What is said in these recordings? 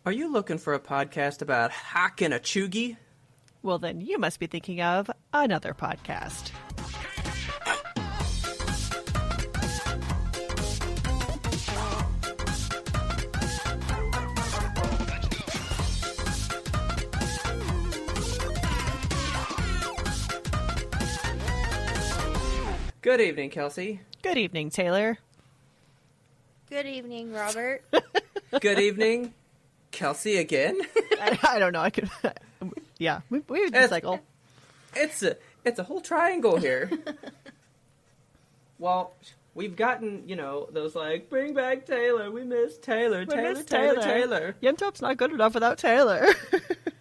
Are you looking for a podcast about hacking a choogie? Well, then you must be thinking of another podcast. Good evening, Kelsey. Good evening, Taylor. Good evening, Robert. Good evening, Kelsey again. I don't know. I could. Yeah, we would cycle. It's a whole triangle here. Well, we've gotten, those like, bring back Taylor. We miss Taylor. Taylor. Yemtop's not good enough without Taylor.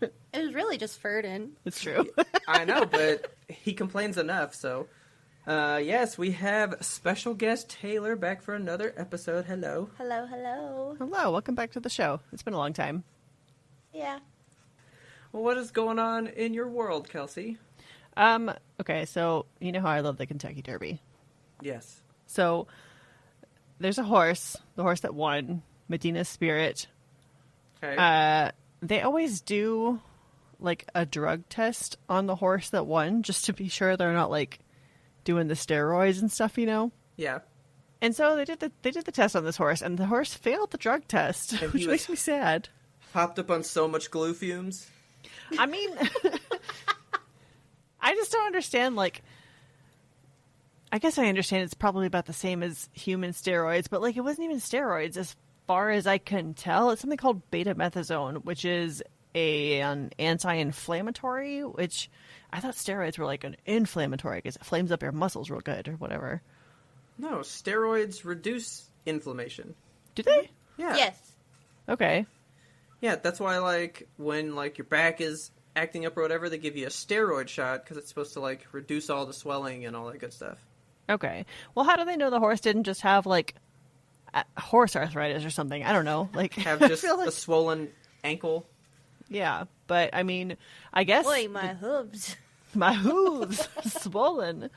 It was really just Ferdin. It's true. I know, but he complains enough, so. Yes, we have special guest Taylor back for another episode. Hello. Hello, hello. Hello, welcome back to the show. It's been a long time. Yeah. Well, what is going on in your world, Kelsey? Okay, so you know how I love the Kentucky Derby. Yes. So there's a horse, the horse that won, Medina Spirit. Okay. They always do like a drug test on the horse that won just to be sure they're not like doing the steroids and stuff, Yeah. And so they did the test on this horse, and the horse failed the drug test, which makes me sad. Popped up on so much glue fumes. I mean, I just don't understand, like, I guess I understand it's probably about the same as human steroids, but, like, it wasn't even steroids as far as I can tell. It's something called betamethasone, which is an anti-inflammatory, which I thought steroids were like an inflammatory because it flames up your muscles real good or whatever. No, steroids reduce inflammation. Do they? Yeah. Yes. Okay. Yeah, that's why, like, when, like, your back is acting up or whatever, they give you a steroid shot because it's supposed to, like, reduce all the swelling and all that good stuff. Okay. Well, how do they know the horse didn't just have, like, horse arthritis or something? I don't know. Like, Have just like... a swollen ankle. Yeah, but, I mean, I guess... Boy, my hooves. My hooves. Swollen.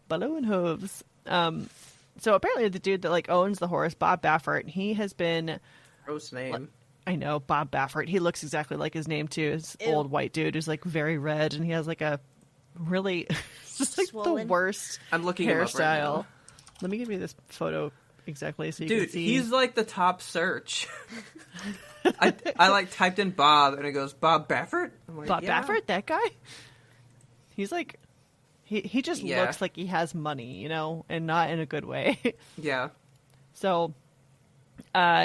Balloon hooves. So apparently the dude that, like, owns the horse, Bob Baffert, he has been... Gross name. I know, Bob Baffert. He looks exactly like his name, too. This old white dude who's, like, very red, and he has, like, a really... it's just, like, Swollen. the worst I'm looking him up right hairstyle. now. Let me give you this photo exactly so you Dude, can see. he's, like, the top search. I like, typed in Bob, and it goes, Bob Baffert? I'm like, Bob yeah. Baffert? That guy? He's, like... He just Yeah. looks like he has money, and not in a good way. Yeah. So...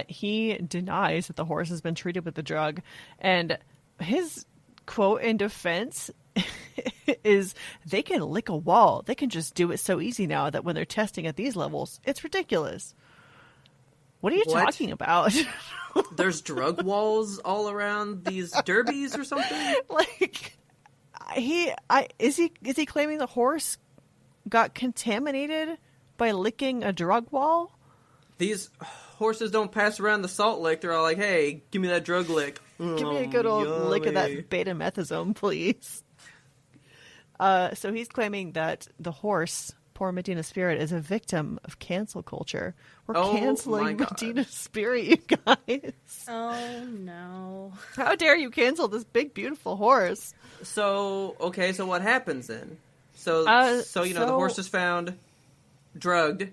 he denies that the horse has been treated with the drug, and his quote in defense is, they can lick a wall. They can just do it so easy now that when they're testing at these levels, it's ridiculous. What are you talking about? There's drug walls all around these derbies or something? Like, is he claiming the horse got contaminated by licking a drug wall? These horses don't pass around the salt lick. They're all like, hey, give me that drug lick. Give me a good old lick of yummy. that betamethasone, please. So he's claiming that the horse, poor Medina Spirit, is a victim of cancel culture. We're canceling Medina Spirit, you guys. Oh, no. How dare you cancel this big, beautiful horse? So what happens then? So the horse is found drugged.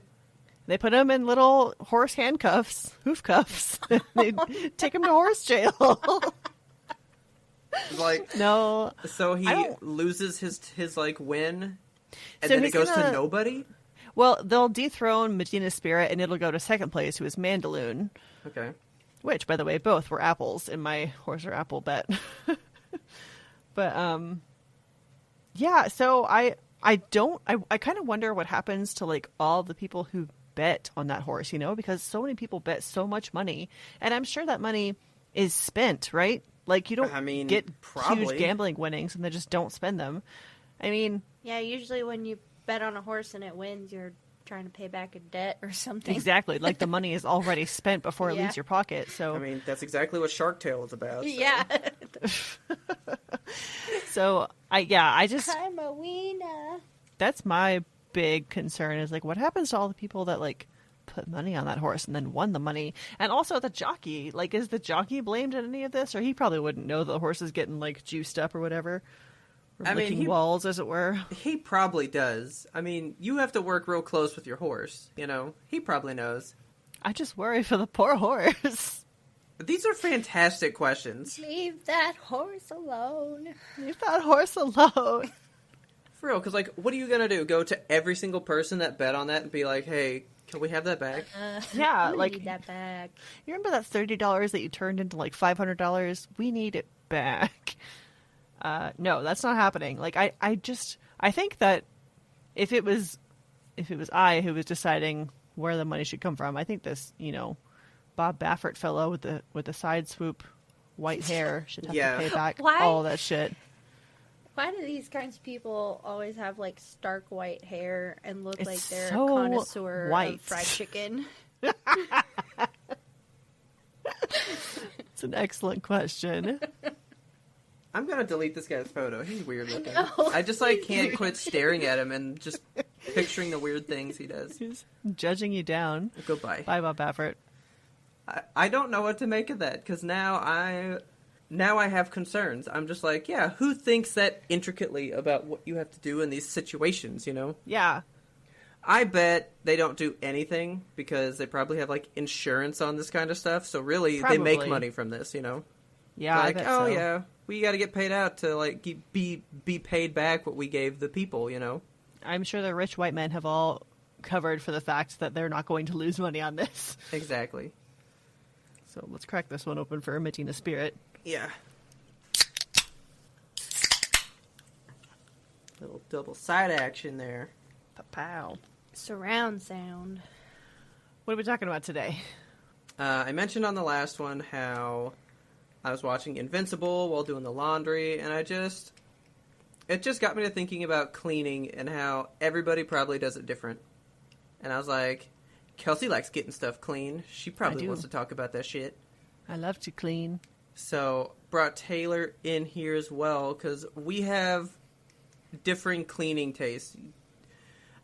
They put him in little horse handcuffs, hoof cuffs. They take him to horse jail. Like, no. So he loses his like win, and So then it he's goes gonna- to nobody? Well, they'll dethrone Medina Spirit, and it'll go to second place, who is Mandaloon. Okay. Which, by the way, both were apples in my horse or apple bet. But, yeah, so I kind of wonder what happens to, like, all the people who bet on that horse, because so many people bet so much money, and I'm sure that money is spent, right? Like, you don't get probably huge gambling winnings and they just don't spend them. I mean... Yeah, usually when you bet on a horse and it wins, you're trying to pay back a debt or something. Exactly. Like, the money is already spent before it leaves your pocket, so... I mean, that's exactly what Shark Tale is about. So. Yeah. So, I just... I'm a wiener. That's my big concern is, like, what happens to all the people that, like, put money on that horse and then won the money. And also the jockey, like, is the jockey blamed in any of this? Or he probably wouldn't know the horse is getting, like, juiced up or whatever. Or licking walls, as it were. He probably does. I mean, you have to work real close with your horse, you know? He probably knows. I just worry for the poor horse. These are fantastic questions. Leave that horse alone. Leave that horse alone. For real, because, like, what are you going to do? Go to every single person that bet on that and be like, hey, can we have that back? Yeah, we like, need that back. You remember that $30 that you turned into, like, $500? We need it back. No, that's not happening. Like, I think that if it was I who was deciding where the money should come from, I think this, you know, Bob Baffert fellow with the side swoop white hair should have to pay back all that shit. Why do these kinds of people always have, like, stark white hair and look like they're so a connoisseur white. of fried chicken? It's an excellent question. I'm going to delete this guy's photo. He's weird looking. No. I just, like, can't quit staring at him and just picturing the weird things he does. He's judging you down. Goodbye. Bye, Bob Baffert. I don't know what to make of that, because now I have concerns. I'm just like, yeah, who thinks that intricately about what you have to do in these situations, you know? Yeah. I bet they don't do anything because they probably have, like, insurance on this kind of stuff. So really, they make money from this, you know? Yeah, like, I bet oh, so. yeah, we got to get paid out to, like, be paid back what we gave the people, you know? I'm sure the rich white men have all covered for the fact that they're not going to lose money on this. Exactly. So let's crack this one open for Medina Spirit. Yeah. Little double side action there. Pow. Surround sound. What are we talking about today? I mentioned on the last one how I was watching Invincible while doing the laundry, and it just got me to thinking about cleaning and how everybody probably does it different. And I was like, Kelsey likes getting stuff clean. She probably wants to talk about that shit. I love to clean. So, brought Taylor in here as well, because we have differing cleaning tastes.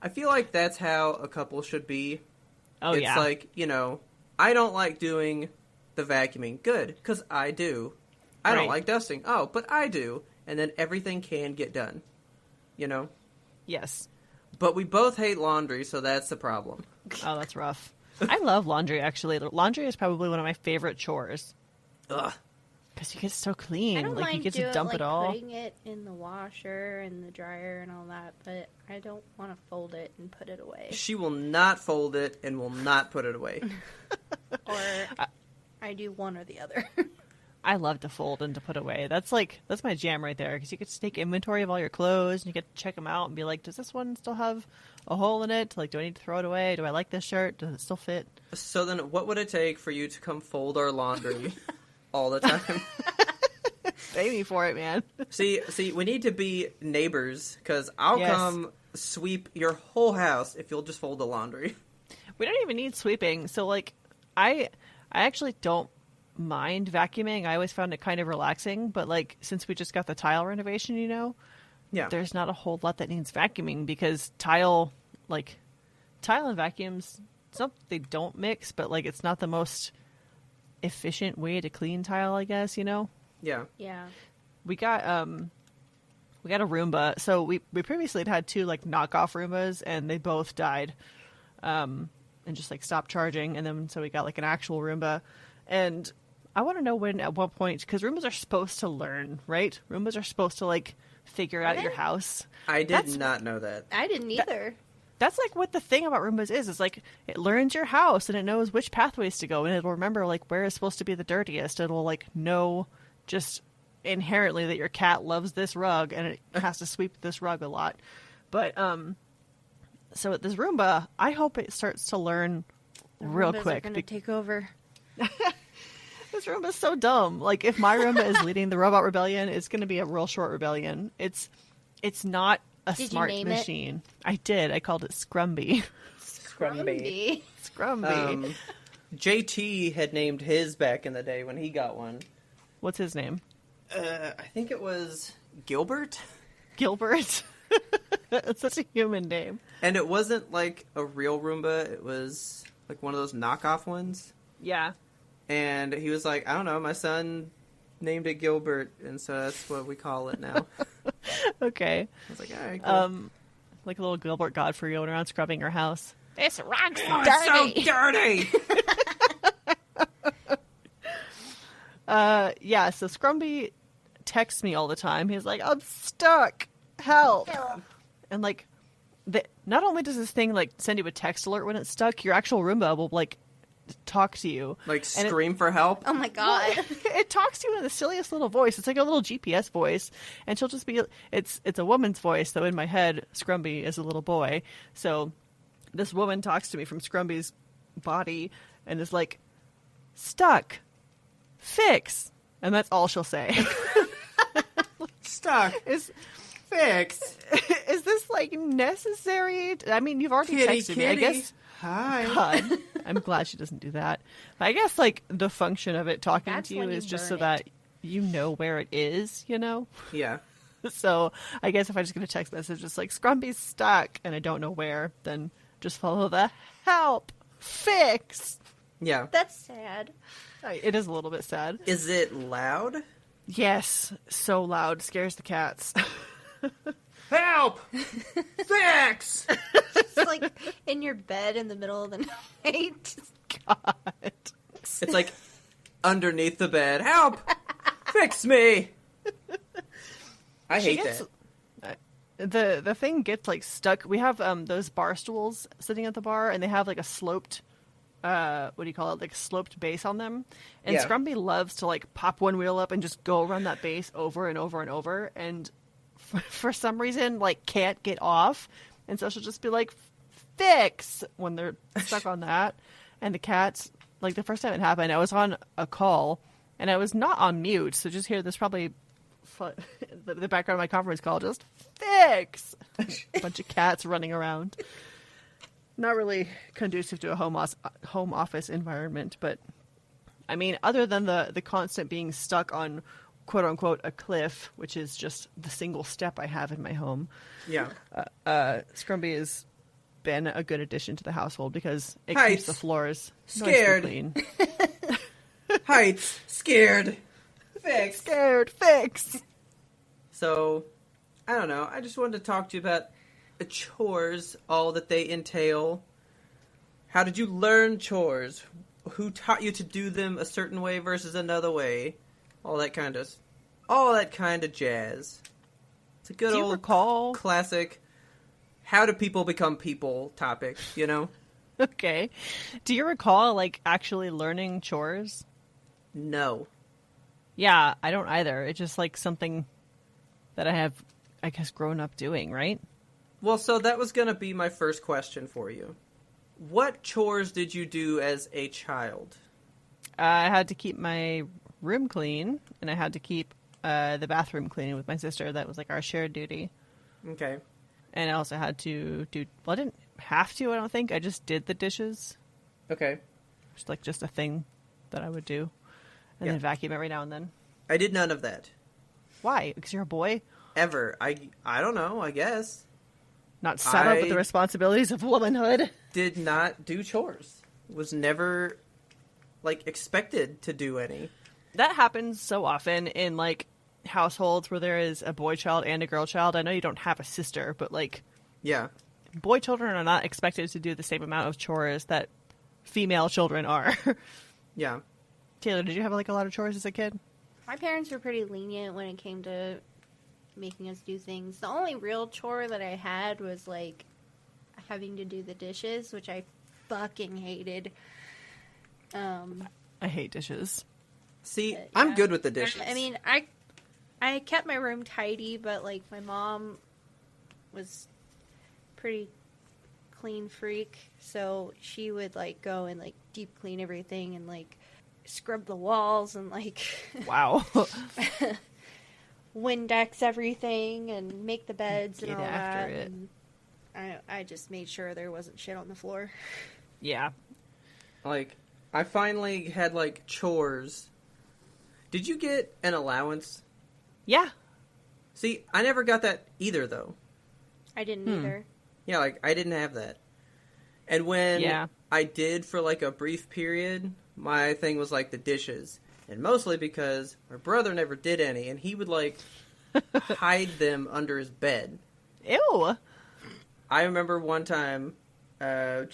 I feel like that's how a couple should be. Oh, it's yeah. like, you know, I don't like doing the vacuuming. Good, because I do. I don't like dusting. Oh, but I do. And then everything can get done. You know? Yes. But we both hate laundry, so that's the problem. Oh, that's rough. I love laundry, actually. Laundry is probably one of my favorite chores. Ugh. Because you get so clean. I don't like, mind you get to dump it all. putting it in the washer and the dryer and all that, but I don't want to fold it and put it away. She will not fold it and will not put it away. Or I do one or the other. I love to fold and to put away. That's my jam right there. Because you get to take inventory of all your clothes and you get to check them out and be like, does this one still have a hole in it? Like, do I need to throw it away? Do I like this shirt? Does it still fit? So then what would it take for you to come fold our laundry all the time? Pay me for it, man. See, we need to be neighbors, because I'll come sweep your whole house if you'll just fold the laundry. We don't even need sweeping. So, like, I actually don't mind vacuuming. I always found it kind of relaxing. But, like, since we just got the tile renovation, you know, there's not a whole lot that needs vacuuming, because tile and vacuums, it's not they don't mix, but, like, it's not the most efficient way to clean tile, I guess, you know? Yeah. Yeah. We got a Roomba. So we previously had two, like, knockoff Roombas, and they both died. And just, like, stopped charging. And then so we got, like, an actual Roomba. And I want to know at what point, because Roombas are supposed to learn, right? Roombas are supposed to, like, figure out your house. I did not know that. I didn't either. That's, like, what the thing about Roombas is like, it learns your house, and it knows which pathways to go, and it'll remember, like, where is supposed to be the dirtiest. It'll, like, know just inherently that your cat loves this rug, and it has to sweep this rug a lot. But, so this Roomba, I hope it starts to learn real Roombas quick. are gonna take over. This Roomba's so dumb. Like, if my Roomba is leading the robot rebellion, it's going to be a real short rebellion. It's not a smart machine. I did. I called it Scrumby. Scrumby. Scrumby. JT had named his back in the day when he got one. What's his name? I think it was Gilbert. Gilbert. That's such a human name. And it wasn't like a real Roomba. It was like one of those knockoff ones. Yeah. And he was like, I don't know, my son named it Gilbert, and so that's what we call it now. Okay. I was like, all right, cool. Like a little Gilbert Godfrey going around scrubbing her house. This rug's Oh, it's so dirty! Yeah, so Scrumby texts me all the time. He's like, I'm stuck. Help. And like, not only does this thing like send you a text alert when it's stuck, your actual Roomba will like talk to you. Like scream for help? Oh my god. Well, it talks to you in the silliest little voice. It's like a little GPS voice. And she'll just be, it's a woman's voice, though in my head, Scrumby is a little boy. So this woman talks to me from Scrumby's body and is like, stuck. Fix. And that's all she'll say. Stuck. Fix. Is this like necessary? I mean, you've already texted me. I guess. Hi. God, I'm glad she doesn't do that. But I guess like the function of it talking That's to you when you is just burn so it. that you know where it is, you know? Yeah. So I guess if I just get a text message just like Scrumpy's stuck and I don't know where, then just follow the help fix. Yeah. That's sad. It is a little bit sad. Is it loud? Yes, so loud, scares the cats. Help! Fix! It's like in your bed in the middle of the night. God. It's like underneath the bed. Help! Fix me! I hate that. The thing gets like stuck. We have those bar stools sitting at the bar, and they have like a sloped, what do you call it? Like sloped base on them. And Yeah. Scrumpy loves to like pop one wheel up and just go around that base over and over and over. And for some reason, like can't get off. And so she'll just be like, fix when they're stuck on that. And the cats, like the first time it happened, I was on a call and I was not on mute. So just hear this probably the background of my conference call, just fix a bunch of cats running around. Not really conducive to a home office environment, but I mean, other than the constant being stuck on quote unquote a cliff, which is just the single step I have in my home. Yeah. Scrumpy has been a good addition to the household because it Heights. keeps the floors Scared. nicely clean. Heights. Scared. Fix. Scared, fix. So, I don't know. I just wanted to talk to you about the chores, all that they entail. How did you learn chores? Who taught you to do them a certain way versus another way? All that kind of jazz. It's a good Do you old recall? classic how do people become people topic, you know? Okay. Do you recall like actually learning chores? No. Yeah, I don't either. It's just like something that I have, I guess, grown up doing, right? Well, so that was going to be my first question for you. What chores did you do as a child? I had to keep my room clean, and I had to keep the bathroom clean with my sister. That was like our shared duty. Okay. And I also had to do, well, I didn't have to, I don't think. I just did the dishes. Okay. It's like just a thing that I would do. And Yeah. then vacuum every now and then. I did none of that. Why? Because you're a boy? Ever. I don't know, I guess. Not set up with the responsibilities of womanhood? Did not do chores. Was never, like, expected to do any. That happens so often in, like, households where there is a boy child and a girl child. I know you don't have a sister, but, like, Yeah. boy children are not expected to do the same amount of chores that female children are. Yeah. Taylor, did you have, like, a lot of chores as a kid? My parents were pretty lenient when it came to making us do things. The only real chore that I had was, like, having to do the dishes, which I fucking hated. I hate dishes. See, Yeah. I'm good with the dishes. I mean, I kept my room tidy, but, like, my mom was pretty clean freak, so she would, like, go and, like, deep clean everything and, like, scrub the walls and, like, Wow. Windex everything and make the beds and Get all after that. it. And I just made sure there wasn't shit on the floor. Yeah. Like, I finally had, like, chores. Did you get an allowance? Yeah. See, I never got that either, though. I didn't either. Yeah, like, I didn't have that. And when Yeah. I did for like a brief period. My thing was like the dishes. And mostly because my brother never did any, and he would like hide them under his bed. Ew. I remember one time, I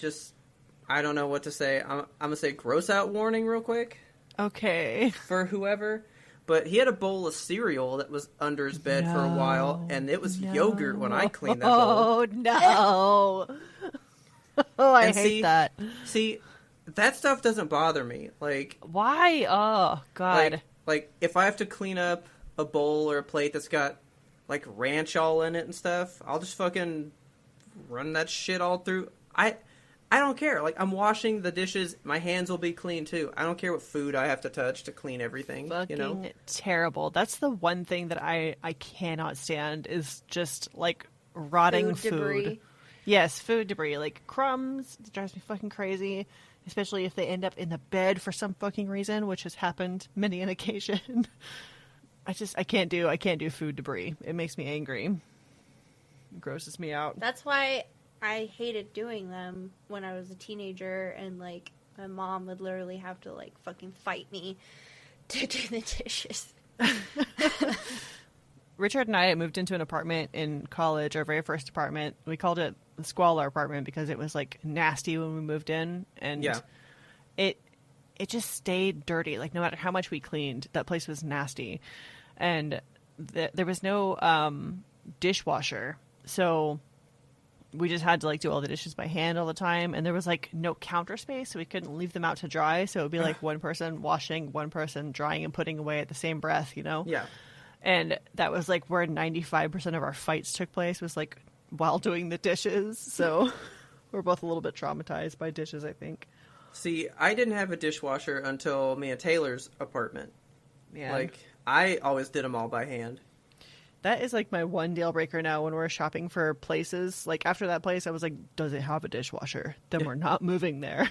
don't know what to say. I'm going to say gross out warning real quick. Okay. For whoever. But he had a bowl of cereal that was under his bed for a while, and it was yogurt when I cleaned that bowl. Oh, no. Oh, I hate that. See, that stuff doesn't bother me. Like, why? Oh, God. Like, if I have to clean up a bowl or a plate that's got, like, ranch all in it and stuff, I'll just fucking run that shit all through. I don't care. Like, I'm washing the dishes. My hands will be clean, too. I don't care what food I have to touch to clean everything. Fucking terrible. That's the one thing that I cannot stand is just, like, rotting food. Debris. Yes, food debris. Like, crumbs. It drives me fucking crazy. Especially if they end up in the bed for some fucking reason, which has happened many an occasion. I can't do food debris. It makes me angry. It grosses me out. That's why I hated doing them when I was a teenager, and like my mom would literally have to like fucking fight me to do the dishes. Richard and I moved into an apartment in college, our very first apartment. We called it the squalor apartment because it was like nasty when we moved in, and it just stayed dirty. Like no matter how much we cleaned, that place was nasty, and there was no dishwasher, so we just had to like do all the dishes by hand all the time, and there was like no counter space, so we couldn't leave them out to dry. So it would be like one person washing, one person drying and putting away at the same breath, you know? Yeah. And that was like where 95% of our fights took place, was like while doing the dishes. So we're both a little bit traumatized by dishes, I think. See, I didn't have a dishwasher until me and Taylor's apartment. Man. Like, I always did them all by hand. That is like my one deal breaker now when we're shopping for places. Like after that place, I was like, does it have a dishwasher? Then we're not moving there.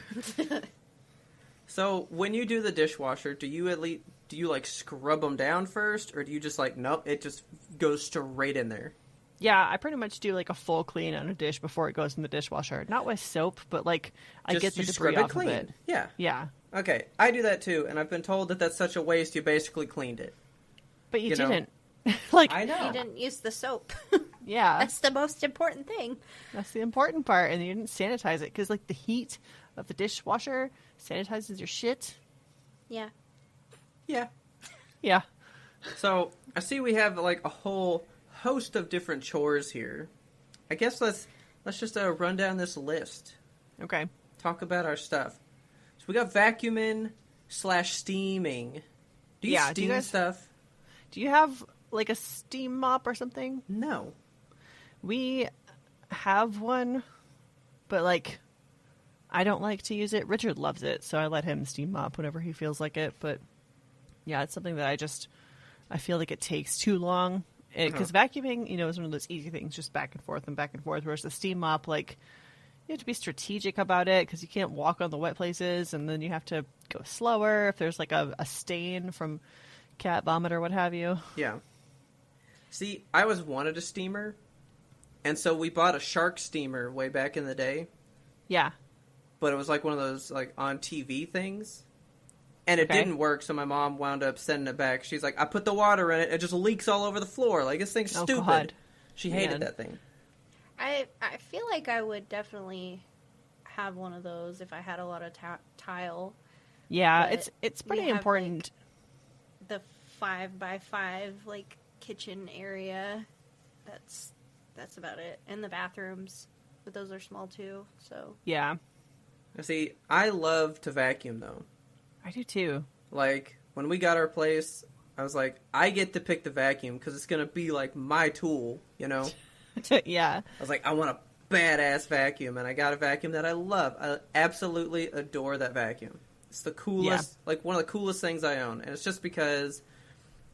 So when you do the dishwasher, do you like scrub them down first, or do you just like, nope, it just goes straight in there? Yeah, I pretty much do like a full clean on a dish before it goes in the dishwasher. Not with soap, but like I get the debris off of it. Yeah. Yeah. Okay, I do that too, and I've been told that that's such a waste. You basically cleaned it. But you know? didn't. Like I know. You didn't use the soap. Yeah. That's the most important thing. That's the important part, and you didn't sanitize it because like the heat of the dishwasher sanitizes your shit. Yeah. Yeah. Yeah. So I see we have like a whole host of different chores here. I guess let's just run down this list. Okay. Talk about our stuff. So we got vacuuming / steaming. Do you steam stuff? Do you have like a steam mop or something? No. We have one, but like I don't like to use it. Richard loves it, so I let him steam mop whenever he feels like it. But yeah, it's something that I feel like it takes too long. Because vacuuming, you know, is one of those easy things, just back and forth. Whereas the steam mop, like, you have to be strategic about it because you can't walk on the wet places, and then you have to go slower if there's like a stain from cat vomit or what have you. Yeah. See, I always wanted a steamer, and so we bought a shark steamer way back in the day. Yeah. But it was like one of those like on TV things. And it didn't work, so my mom wound up sending it back. She's like, I put the water in it, it just leaks all over the floor. Like, this thing's stupid. God. She hated that thing. I feel like I would definitely have one of those if I had a lot of tile. Yeah, But it's we pretty have, important. like, the 5x5 like kitchen area. That's about it. And the bathrooms, but those are small too. So Yeah. See, I love to vacuum, though. I do too. Like, when we got our place, I was like, I get to pick the vacuum because it's going to be, like, my tool, you know? Yeah. I was like, I want a badass vacuum, and I got a vacuum that I love. I absolutely adore that vacuum. It's the coolest, like, one of the coolest things I own. And it's just because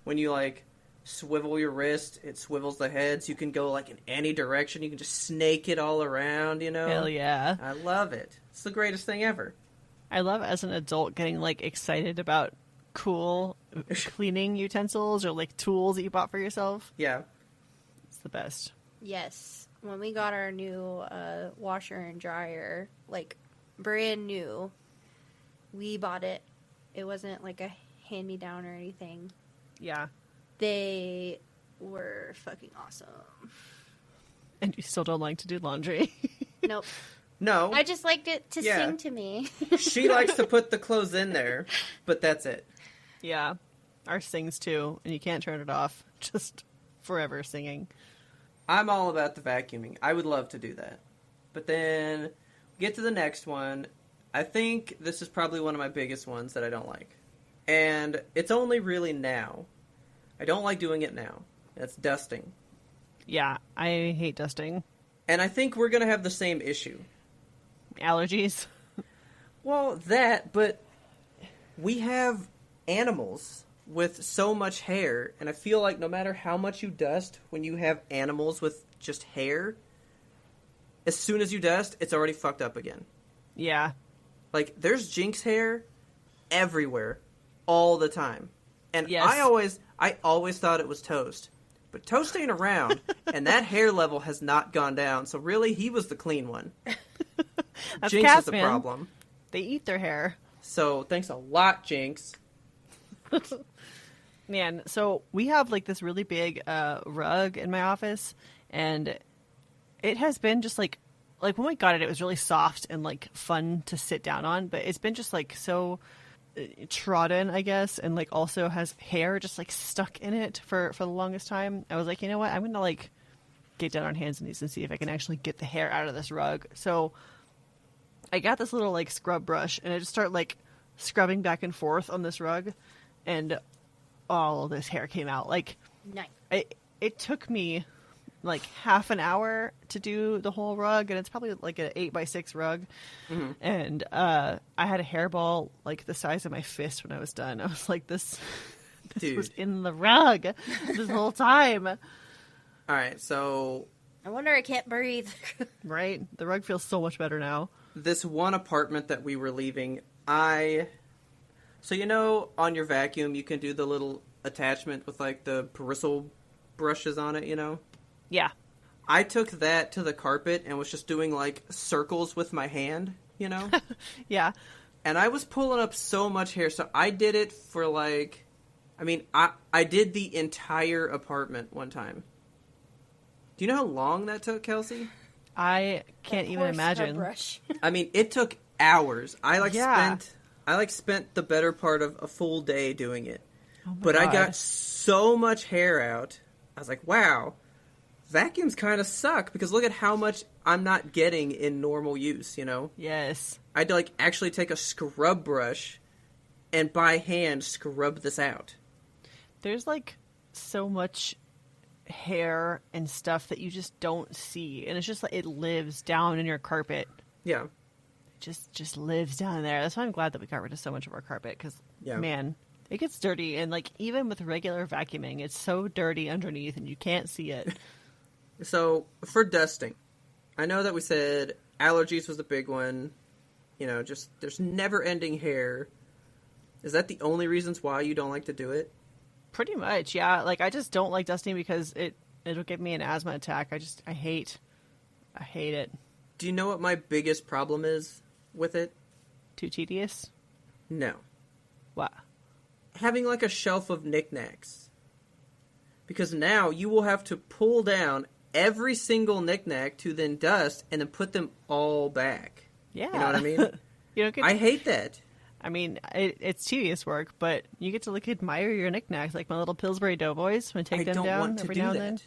when you, like, swivel your wrist, it swivels the head, so you can go, like, in any direction. You can just snake it all around, you know? Hell yeah. I love it. It's the greatest thing ever. I love as an adult getting like excited about cool cleaning utensils or like tools that you bought for yourself. Yeah. It's the best. yes, when we got our new washer and dryer, like brand new. We bought it. It wasn't like a hand-me-down or anything. Yeah. They were fucking awesome. And you still don't like to do laundry. Nope. No. I just liked it to Yeah. sing to me. She likes to put the clothes in there, but that's it. Yeah. Ours sings too, and you can't turn it off. Just forever singing. I'm all about the vacuuming. I would love to do that. But then get to the next one. I think this is probably one of my biggest ones that I don't like. And it's only really now. I don't like doing it now. That's dusting. Yeah, I hate dusting. And I think we're going to have the same issue. Allergies. Well, that, but we have animals with so much hair, and I feel like no matter how much you dust, when you have animals with just hair, as soon as you dust, it's already fucked up again. Yeah. Like, there's Jinx hair everywhere, all the time. And Yes. I always thought it was Toast. But Toast ain't around, and that hair level has not gone down, so really, he was the clean one. That's Jinx cats, is the man. problem. They eat their hair. So, thanks a lot, Jinx. Man, so we have like this really big rug in my office, and it has been just like when we got it, it was really soft and like fun to sit down on, but it's been just like so trodden, I guess, and like also has hair just like stuck in it for the longest time. I was like, you know what, I'm gonna like get down on hands and knees and see if I can actually get the hair out of this rug. So I got this little like scrub brush, and I just start like scrubbing back and forth on this rug, and all this hair came out. Like, Nice. it took me like half an hour to do the whole rug, and it's probably like an 8x6 rug. Mm-hmm. And I had a hairball like the size of my fist when I was done. I was like, this Dude. was in the rug this whole time. All right, so I wonder I can't breathe. Right? The rug feels so much better now. this one apartment that we were leaving, so you know, on your vacuum, you can do the little attachment with like the bristle brushes on it, you know? Yeah. I took that to the carpet and was just doing like circles with my hand, you know? Yeah. And I was pulling up so much hair, so I did it for like, I did the entire apartment one time. Do you know how long that took, Kelsey? I can't even imagine. Brush. It took hours. I Yeah. spent the better part of a full day doing it. Oh my But I God. got so much hair out. I was like, wow, vacuums kind of suck because look at how much I'm not getting in normal use, you know? Yes. I had to like actually take a scrub brush and by hand scrub this out. There's like so much hair and stuff that you just don't see, and it's just like it lives down in your carpet. Yeah. Just lives down there. That's why I'm glad that we got rid of so much of our carpet, because Yeah. man, it gets dirty, and like even with regular vacuuming, it's so dirty underneath and you can't see it. So for dusting, I know that we said allergies was the big one. You know, just there's never ending hair. Is that the only reasons why you don't like to do it? Pretty much, yeah. Like I just don't like dusting because it'll give me an asthma attack. I hate it. Do you know what my biggest problem is with it? Too tedious. No. What? Having like a shelf of knickknacks. Because now you will have to pull down every single knickknack to then dust and then put them all back. Yeah. You know what I mean? You don't get. I hate that. I mean, it's tedious work, but you get to like admire your knickknacks, like my little Pillsbury Doughboys. When I take I them don't down want to every do now that. and then.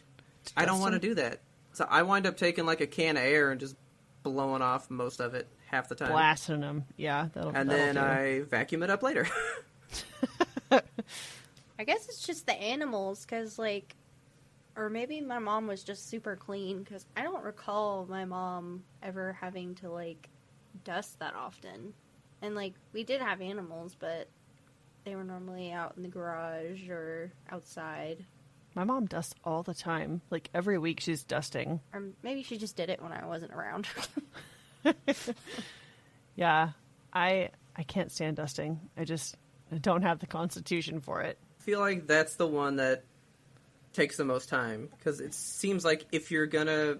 I don't dust want to them. do that. So I wind up taking like a can of air and just blowing off most of it half the time. Blasting them. Yeah, And that'll then do. I vacuum it up later. I guess it's just the animals, because, like, or maybe my mom was just super clean, because I don't recall my mom ever having to, like, dust that often. And, like, we did have animals, but they were normally out in the garage or outside. My mom dusts all the time. Like every week she's dusting. Or maybe she just did it when I wasn't around. Yeah, I can't stand dusting. I don't have the constitution for it. I feel like that's the one that takes the most time. Because it seems like if you're going to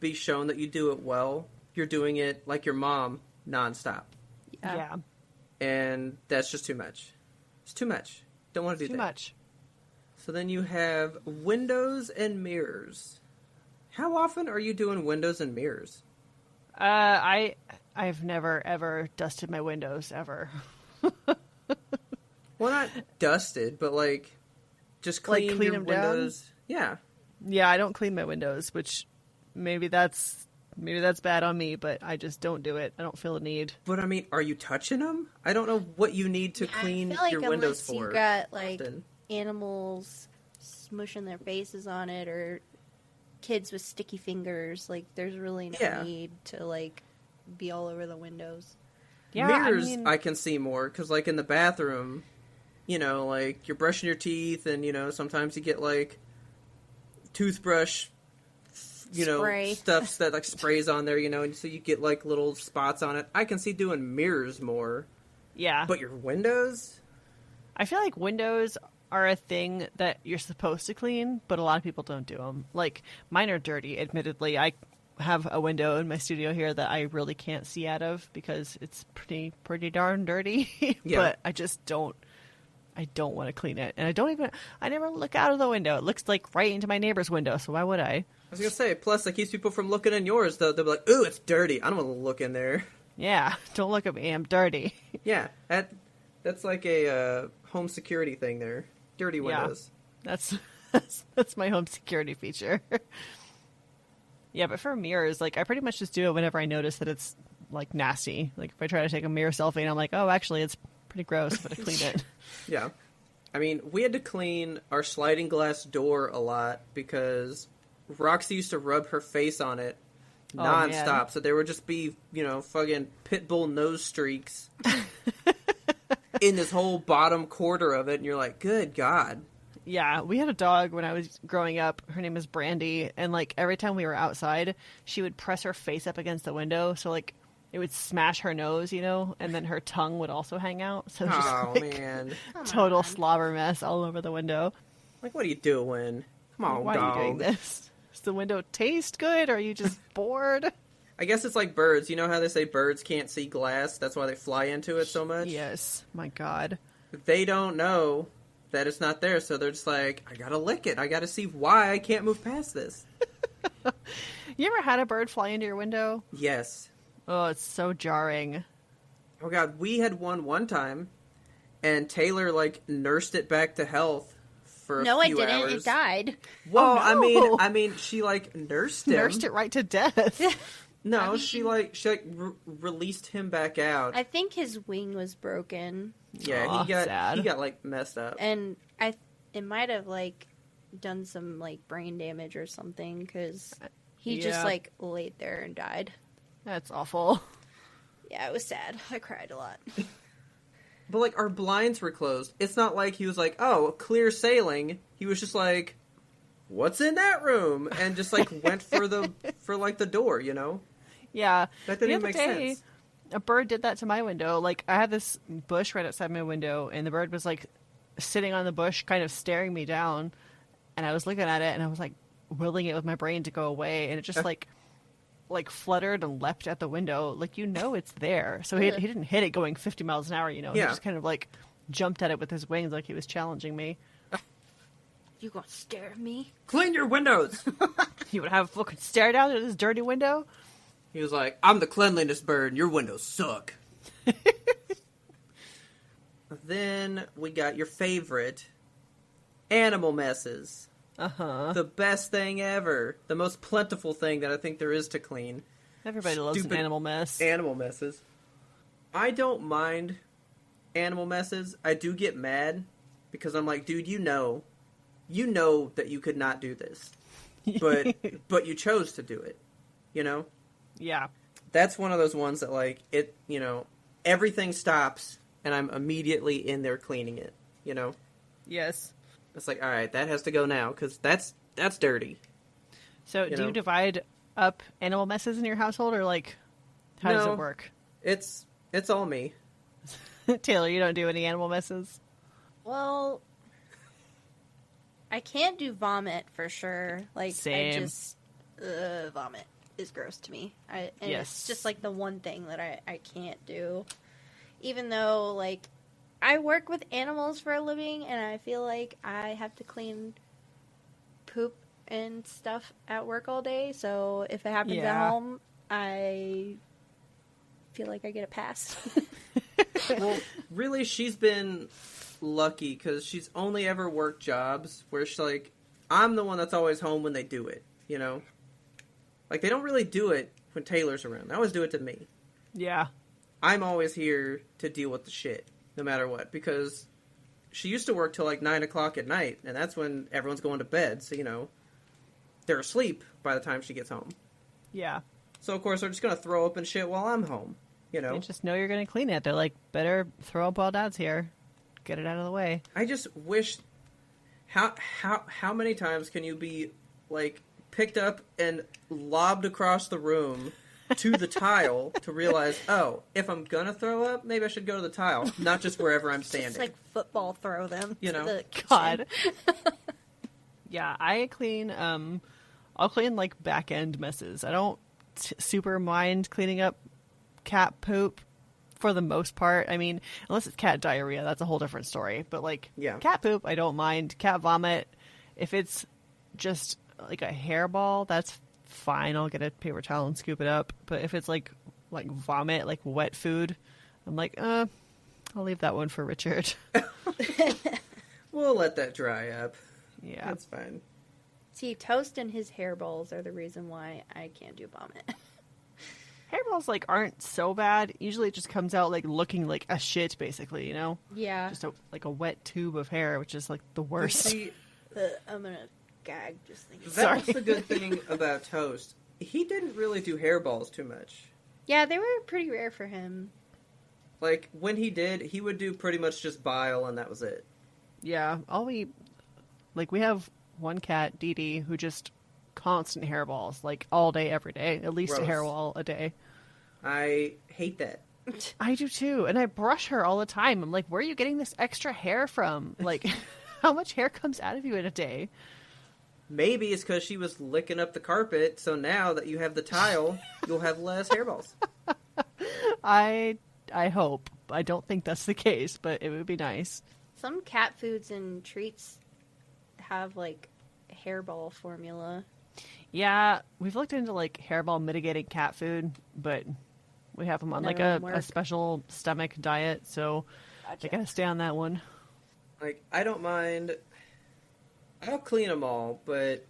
be shown that you do it well, you're doing it like your mom nonstop. Yeah. And that's just too much. It's too much. Don't want to do Too that. much. So then you have windows and mirrors. How often are you doing windows and mirrors? I've never ever dusted my windows ever. Well, not dusted, but like just clean, Like, clean your them down? windows. Yeah. Yeah, I don't clean my windows, which maybe that's bad on me, but I just don't do it. I don't feel the need. But I mean, are you touching them? I don't know what you need to clean I feel like your windows unless for. you got like often. animals smushing their faces on it or kids with sticky fingers, like there's really no need to like be all over the windows. Yeah, Mirrors, I mean, I can see more because, like, in the bathroom, you know, like you're brushing your teeth, and you know sometimes you get like toothbrush, you Spray. know, stuff that like sprays on there, you know, and so you get like little spots on it. I can see doing mirrors more, yeah. but your windows, I feel like windows are a thing that you're supposed to clean, but a lot of people don't do them. Like, mine are dirty, admittedly. I have a window in my studio here that I really can't see out of because it's pretty darn dirty. Yeah. But I don't want to clean it. And I never look out of the window. It looks like right into my neighbor's window, so why would I? I was gonna say, plus it keeps people from looking in yours. They'll be like, "Ooh, it's dirty. I don't want to look in there." Yeah, don't look at me. I'm dirty. Yeah, that's like a home security thing there. Dirty windows. That's my home security feature. Yeah, but for mirrors, like, I pretty much just do it whenever I notice that it's, like, nasty. Like, if I try to take a mirror selfie and I'm like, oh, actually, it's pretty gross, but I clean it. Yeah. I mean, we had to clean our sliding glass door a lot because Roxy used to rub her face on it nonstop. Man. So there would just be, you know, fucking pit bull nose streaks in this whole bottom quarter of it. And you're like, good God. Yeah, we had a dog when I was growing up. Her name is Brandy, and like every time we were outside, she would press her face up against the window, so like it would smash her nose, you know, and then her tongue would also hang out. So just Oh, like, man. total slobber mess all over the window. Like, what are you doing? Come on, Why dog. are you doing this? Does the window taste good, or are you just bored? I guess it's like birds. You know how they say birds can't see glass? That's why they fly into it so much? Yes, my God. They don't know that it's not there, so they're just like, I gotta lick it. I gotta see why I can't move past this. You ever had a bird fly into your window? Yes. Oh, it's so jarring. Oh God, we had one time, and Taylor like nursed it back to health for a No, it few didn't. hours. It died. Well, Oh, no. I mean, she like nursed him. Nursed it right to death. No, I mean- she released him back out. I think his wing was broken, Yeah, Aw, sad. he got like messed up. and it might have like done some like brain damage or something because he just Yeah. like laid there and died. That's awful. Yeah, it was sad. I cried a lot. But like our blinds were closed. It's not like he was like, "Oh, clear sailing." He was just like, "What's in that room?" and just like went for like the door, you know? Yeah. That The didn't other make day, sense. a bird did that to my window. Like, I had this bush right outside my window, and the bird was like sitting on the bush, kind of staring me down. And I was looking at it, and I was like willing it with my brain to go away, and it just like fluttered and leapt at the window. Like, you know, it's there. So he didn't hit it going 50 miles an hour. You know, Yeah. He just kind of like jumped at it with his wings, like he was challenging me. You gonna stare at me? Clean your windows. You would have a fucking stare down at this dirty window. He was like, "I'm the cleanliness bird, and your windows suck." Then we got your favorite, animal messes. The best thing ever. The most plentiful thing that I think there is to clean. Everybody loves an Stupid animal mess. Animal messes. I don't mind animal messes. I do get mad because I'm like, dude, you know that you could not do this, but you chose to do it. You know, Yeah. that's one of those ones that like it. You know, everything stops and I'm immediately in there cleaning it. You know, Yes. it's like, all right, that has to go now because that's dirty. So, You do know? you divide up animal messes in your household, or like, how does No. it work? It's all me. Taylor, you don't do any animal messes? Well, I can't do vomit for sure. Like, Same. I just vomit. is gross to me. And Yes. it's just like the one thing that I can't do. Even though, like, I work with animals for a living, and I feel like I have to clean poop and stuff at work all day. So if it happens at home, I feel like I get a pass. Well, really, she's been lucky because she's only ever worked jobs where she's like, I'm the one that's always home when they do it, you know? Like, they don't really do it when Taylor's around. They always do it to me. Yeah. I'm always here to deal with the shit, no matter what, because she used to work till like 9 o'clock at night, and that's when everyone's going to bed, so, you know, they're asleep by the time she gets home. Yeah. So, of course, they're just going to throw up and shit while I'm home, you know? They just know you're going to clean it. They're like, better throw up while Dad's here. Get it out of the way. I just wish... How many times can you be, like, picked up and lobbed across the room to the tile to realize, oh, if I'm gonna throw up, maybe I should go to the tile, not just wherever I'm standing. Just like football throw them. You to know? the kitchen. God. Yeah, I clean, I'll clean, like, back-end messes. I don't super mind cleaning up cat poop for the most part. I mean, unless it's cat diarrhea, that's a whole different story. But, like, Yeah. cat poop, I don't mind. Cat vomit, if it's just, like, a hairball, that's fine. I'll get a paper towel and scoop it up. But if it's, like vomit, like wet food, I'm like, I'll leave that one for Richard. We'll let that dry up. Yeah. That's fine. See, Toast and his hairballs are the reason why I can't do vomit. Hairballs, like, aren't so bad. Usually it just comes out, like, looking like a shit, basically, you know? Yeah. Just a wet tube of hair, which is, like, the worst. See, I'm gonna gag just thinking. that was the good thing about Toast. He didn't really do hairballs too much. Yeah, they were pretty rare for him. Like, when he did, he would do pretty much just bile, and that was it. Yeah, we have one cat, Dee Dee, who just constant hairballs, like, all day, every day. At least Gross. a hairball a day. I hate that. I do too, and I brush her all the time. I'm like, where are you getting this extra hair from? Like, how much hair comes out of you in a day? Maybe it's because she was licking up the carpet, so now that you have the tile, you'll have less hairballs. I hope. I don't think that's the case, but it would be nice. Some cat foods and treats have, like, hairball formula. Yeah, we've looked into, like, hairball mitigated cat food, but we have them on, like, None of them a work. special stomach diet, so I gotta stay on that one. Like, I don't mind. I'll clean them all, but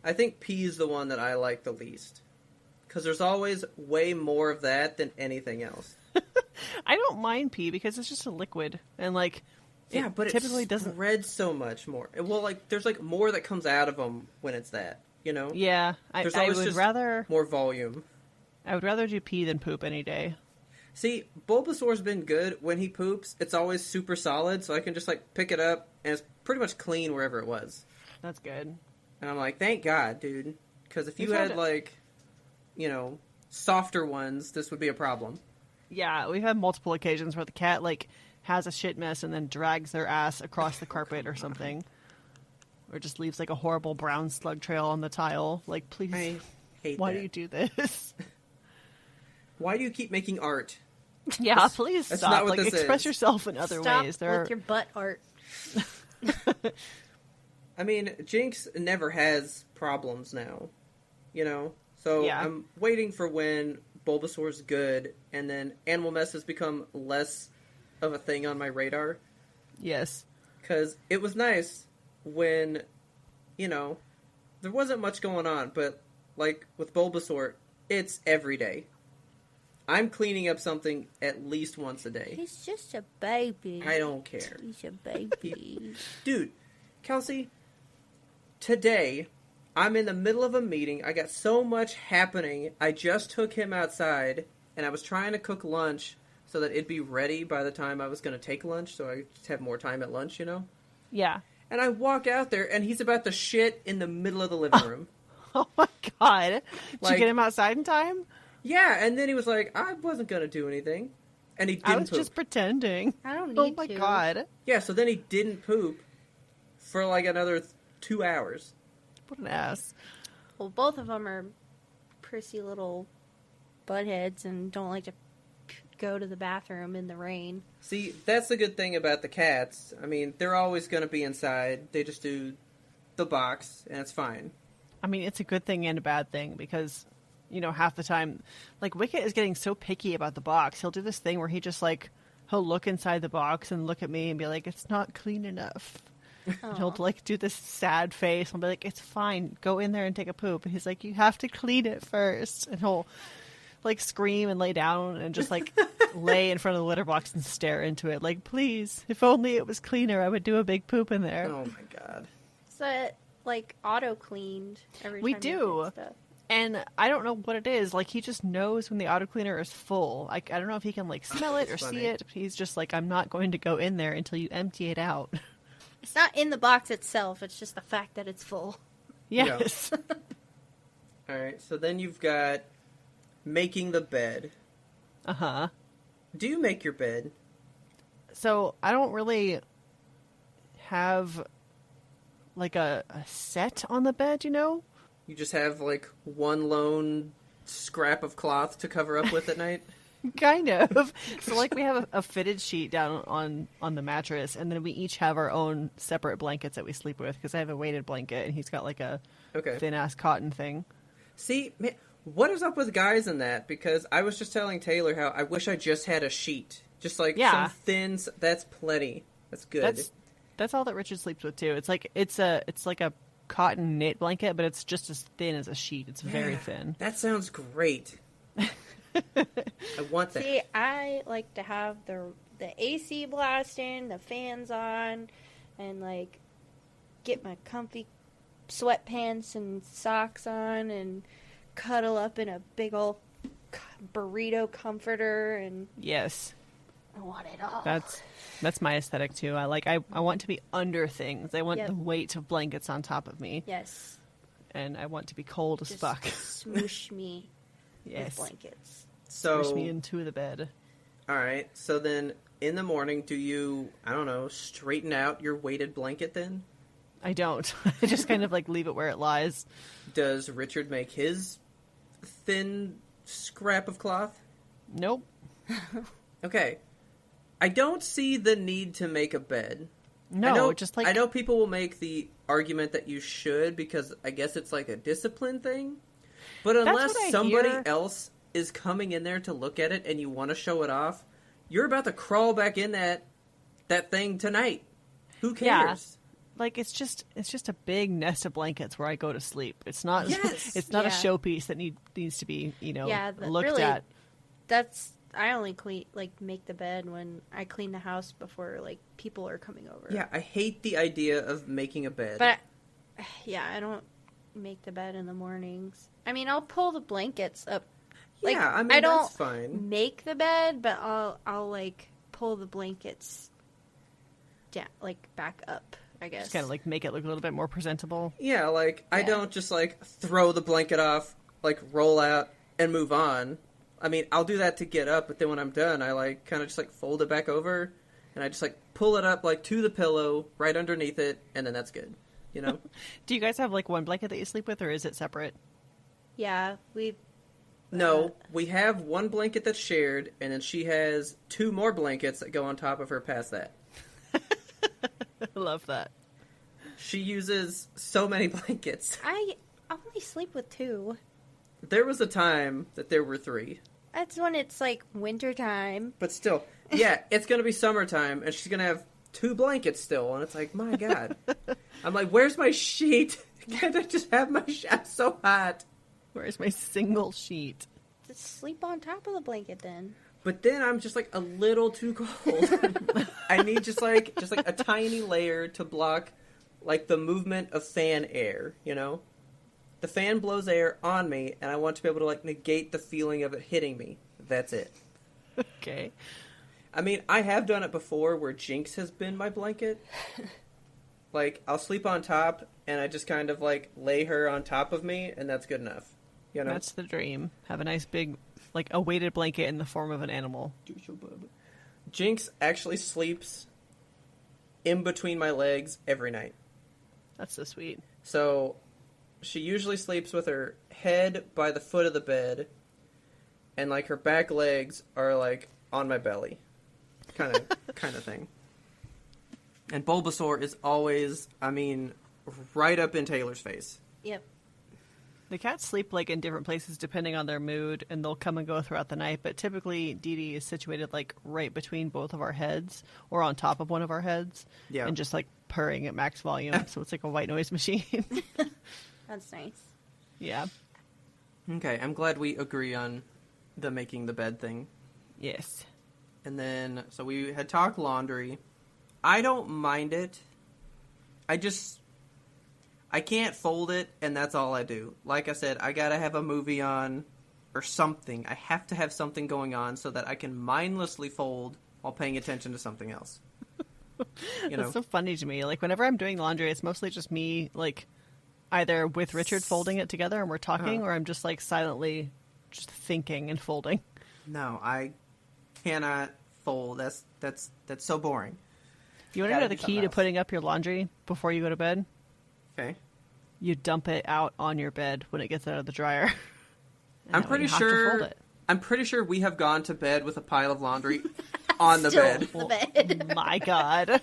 I think pee is the one that I like the least. Because there's always way more of that than anything else. I don't mind pee because it's just a liquid, and, like, Yeah, but typically it doesn't. spreads so much more. Well, like, there's, like, more that comes out of them when it's that, you know? Yeah, There's I always would just rather more volume. do pee than poop any day. See, Bulbasaur's been good. When he poops, it's always super solid, so I can just, like, pick it up, and it's pretty much clean wherever it was. That's good. And I'm like, thank God, dude. Because if you We've had, had- like, you know, softer ones, this would be a problem. Yeah, we've had multiple occasions where the cat, like, has a shit mess and then drags their ass across the carpet or something. Or just leaves, like, a horrible brown slug trail on the tile. Like, please, I hate why that. do you do this? Why do you keep making art? Yeah, please that's stop. not what Like, this express is. yourself in other Stop ways. with your butt art. I mean, Jinx never has problems now, you know? So Yeah. I'm waiting for when Bulbasaur's good, and then animal mess has become less of a thing on my radar. Yes. Because it was nice when, you know, there wasn't much going on, but, like, with Bulbasaur, it's every day. I'm cleaning up something at least once a day. He's just a baby. I don't care. He's a baby. Dude, Kelsey, today, I'm in the middle of a meeting. I got so much happening. I just took him outside, and I was trying to cook lunch so that it'd be ready by the time I was going to take lunch, so I just have more time at lunch, you know? Yeah. And I walk out there, and he's about to shit in the middle of the living room. Oh my god. Did Like- you get him outside in time? Yeah, and then he was like, I wasn't going to do anything. And he didn't I was poop. just pretending. I don't need Oh my to. god. Yeah, so then he didn't poop for like another 2 hours. What an ass. Well, both of them are prissy little buttheads and don't like to go to the bathroom in the rain. See, that's the good thing about the cats. I mean, they're always going to be inside. They just do the box, and it's fine. I mean, it's a good thing and a bad thing because, half the time, like, Wicket is getting so picky about the box. He'll do this thing where he just, like, he'll look inside the box and look at me and be like, it's not clean enough. And he'll, like, do this sad face. I'll be like, it's fine. Go in there and take a poop. And he's like, you have to clean it first. And he'll, like, scream and lay down and just, like, lay in front of the litter box and stare into it. Like, please, if only it was cleaner, I would do a big poop in there. Oh, my God. So, like, auto-cleaned every We time you do. did stuff. And I don't know what it is. Like, he just knows when the auto cleaner is full. Like, I don't know if he can, like, smell it or That's funny. see it. But he's just like, I'm not going to go in there until you empty it out. It's not in the box itself, it's just the fact that it's full. Yes. All right, so then you've got making the bed. Uh-huh. Do you make your bed? So I don't really have, like, a set on the bed, You just have, like, one lone scrap of cloth to cover up with at night? Kind of. So, like, we have a fitted sheet down on the mattress, and then we each have our own separate blankets that we sleep with, because I have a weighted blanket, and he's got, like, a Okay. thin-ass cotton thing. See, man, what is up with guys in that? Because I was just telling Taylor how I wish I just had a sheet. Just, like, Yeah. some thin... That's plenty. That's good. That's all that Richard sleeps with, too. It's like a cotton knit blanket, but it's just as thin as a sheet. It's very thin. That sounds great. I want that. See, I like to have the AC blasting, the fans on, and, like, get my comfy sweatpants and socks on and cuddle up in a big old burrito comforter, and Yes. I want it all. That's my aesthetic, too. I want to be under things. I want Yep. the weight of blankets on top of me. Yes. And I want to be cold as Just fuck. smoosh me Yes. with blankets. So, Push me into the bed. all right. So then, in the morning, do you, I don't know, straighten out your weighted blanket then? I don't. I just kind of, like, leave it where it lies. Does Richard make his thin scrap of cloth? Nope. Okay. I don't see the need to make a bed. No, I know people will make the argument that you should because I guess it's like a discipline thing. But unless what I somebody hear. else is coming in there to look at it and you want to show it off, you're about to crawl back in that thing tonight. Who Yeah. cares? Like, it's just a big nest of blankets where I go to sleep. It's not Yes. it's not a Yeah. showpiece that needs to be, looked really, at. I only make the bed when I clean the house before, like, people are coming over. Yeah, I hate the idea of making a bed. But, I don't make the bed in the mornings. I mean, I'll pull the blankets up. Like, yeah, I mean, I don't that's fine. make the bed, but I'll like, pull the blankets down, like, back up, I guess. Just kind of, like, make it look a little bit more presentable. Yeah, like, I Yeah. don't just, like, throw the blanket off, like, roll out, and move on. I mean, I'll do that to get up, but then when I'm done, I, like, kind of just, like, fold it back over, and I just, like, pull it up, like, to the pillow, right underneath it, and then that's good, you know? Do you guys have, like, one blanket that you sleep with, or is it separate? Yeah, No, we have one blanket that's shared, and then she has two more blankets that go on top of her past that. I love that. She uses so many blankets. I only sleep with 2. There was a time that there were 3. That's when it's, like, wintertime. But still, yeah, it's going to be summertime, and she's going to have 2 blankets still, and it's like, my God. I'm like, where's my sheet? Can't I just have my sheet? I'm so hot. Where's my single sheet? Just sleep on top of the blanket then. But then I'm just, like, a little too cold. I need just, like, a tiny layer to block, like, the movement of fan air, you know? The fan blows air on me, and I want to be able to, like, negate the feeling of it hitting me. That's it. Okay. I mean, I have done it before where Jinx has been my blanket. Like, I'll sleep on top, and I just kind of, like, lay her on top of me, and that's good enough. You know? That's the dream. Have a nice big, like, a weighted blanket in the form of an animal. Jinx actually sleeps in between my legs every night. That's so sweet. So, she usually sleeps with her head by the foot of the bed, and like her back legs are like on my belly, kind of thing. And Bulbasaur is always, I mean, right up in Taylor's face. Yep. The cats sleep like in different places depending on their mood, and they'll come and go throughout the night. But typically, Dee Dee is situated like right between both of our heads, or on top of one of our heads, Yeah. and just like purring at max volume. So it's like a white noise machine. That's nice. Yeah. Okay, I'm glad we agree on the making the bed thing. Yes. And then, so we had talked laundry. I don't mind it. I can't fold it, and that's all I do. Like I said, I gotta have a movie on or something. I have to have something going on so that I can mindlessly fold while paying attention to something else. That's so funny to me. Like, whenever I'm doing laundry, it's mostly just me, like, either with Richard folding it together and we're talking, or I'm just, like, silently just thinking and folding. No, I cannot fold. That's so boring. You want to know the key to putting up your laundry before you go to bed? Okay. You dump it out on your bed when it gets out of the dryer. I'm pretty sure we have gone to bed with a pile of laundry on the Still bed. The bed. My God.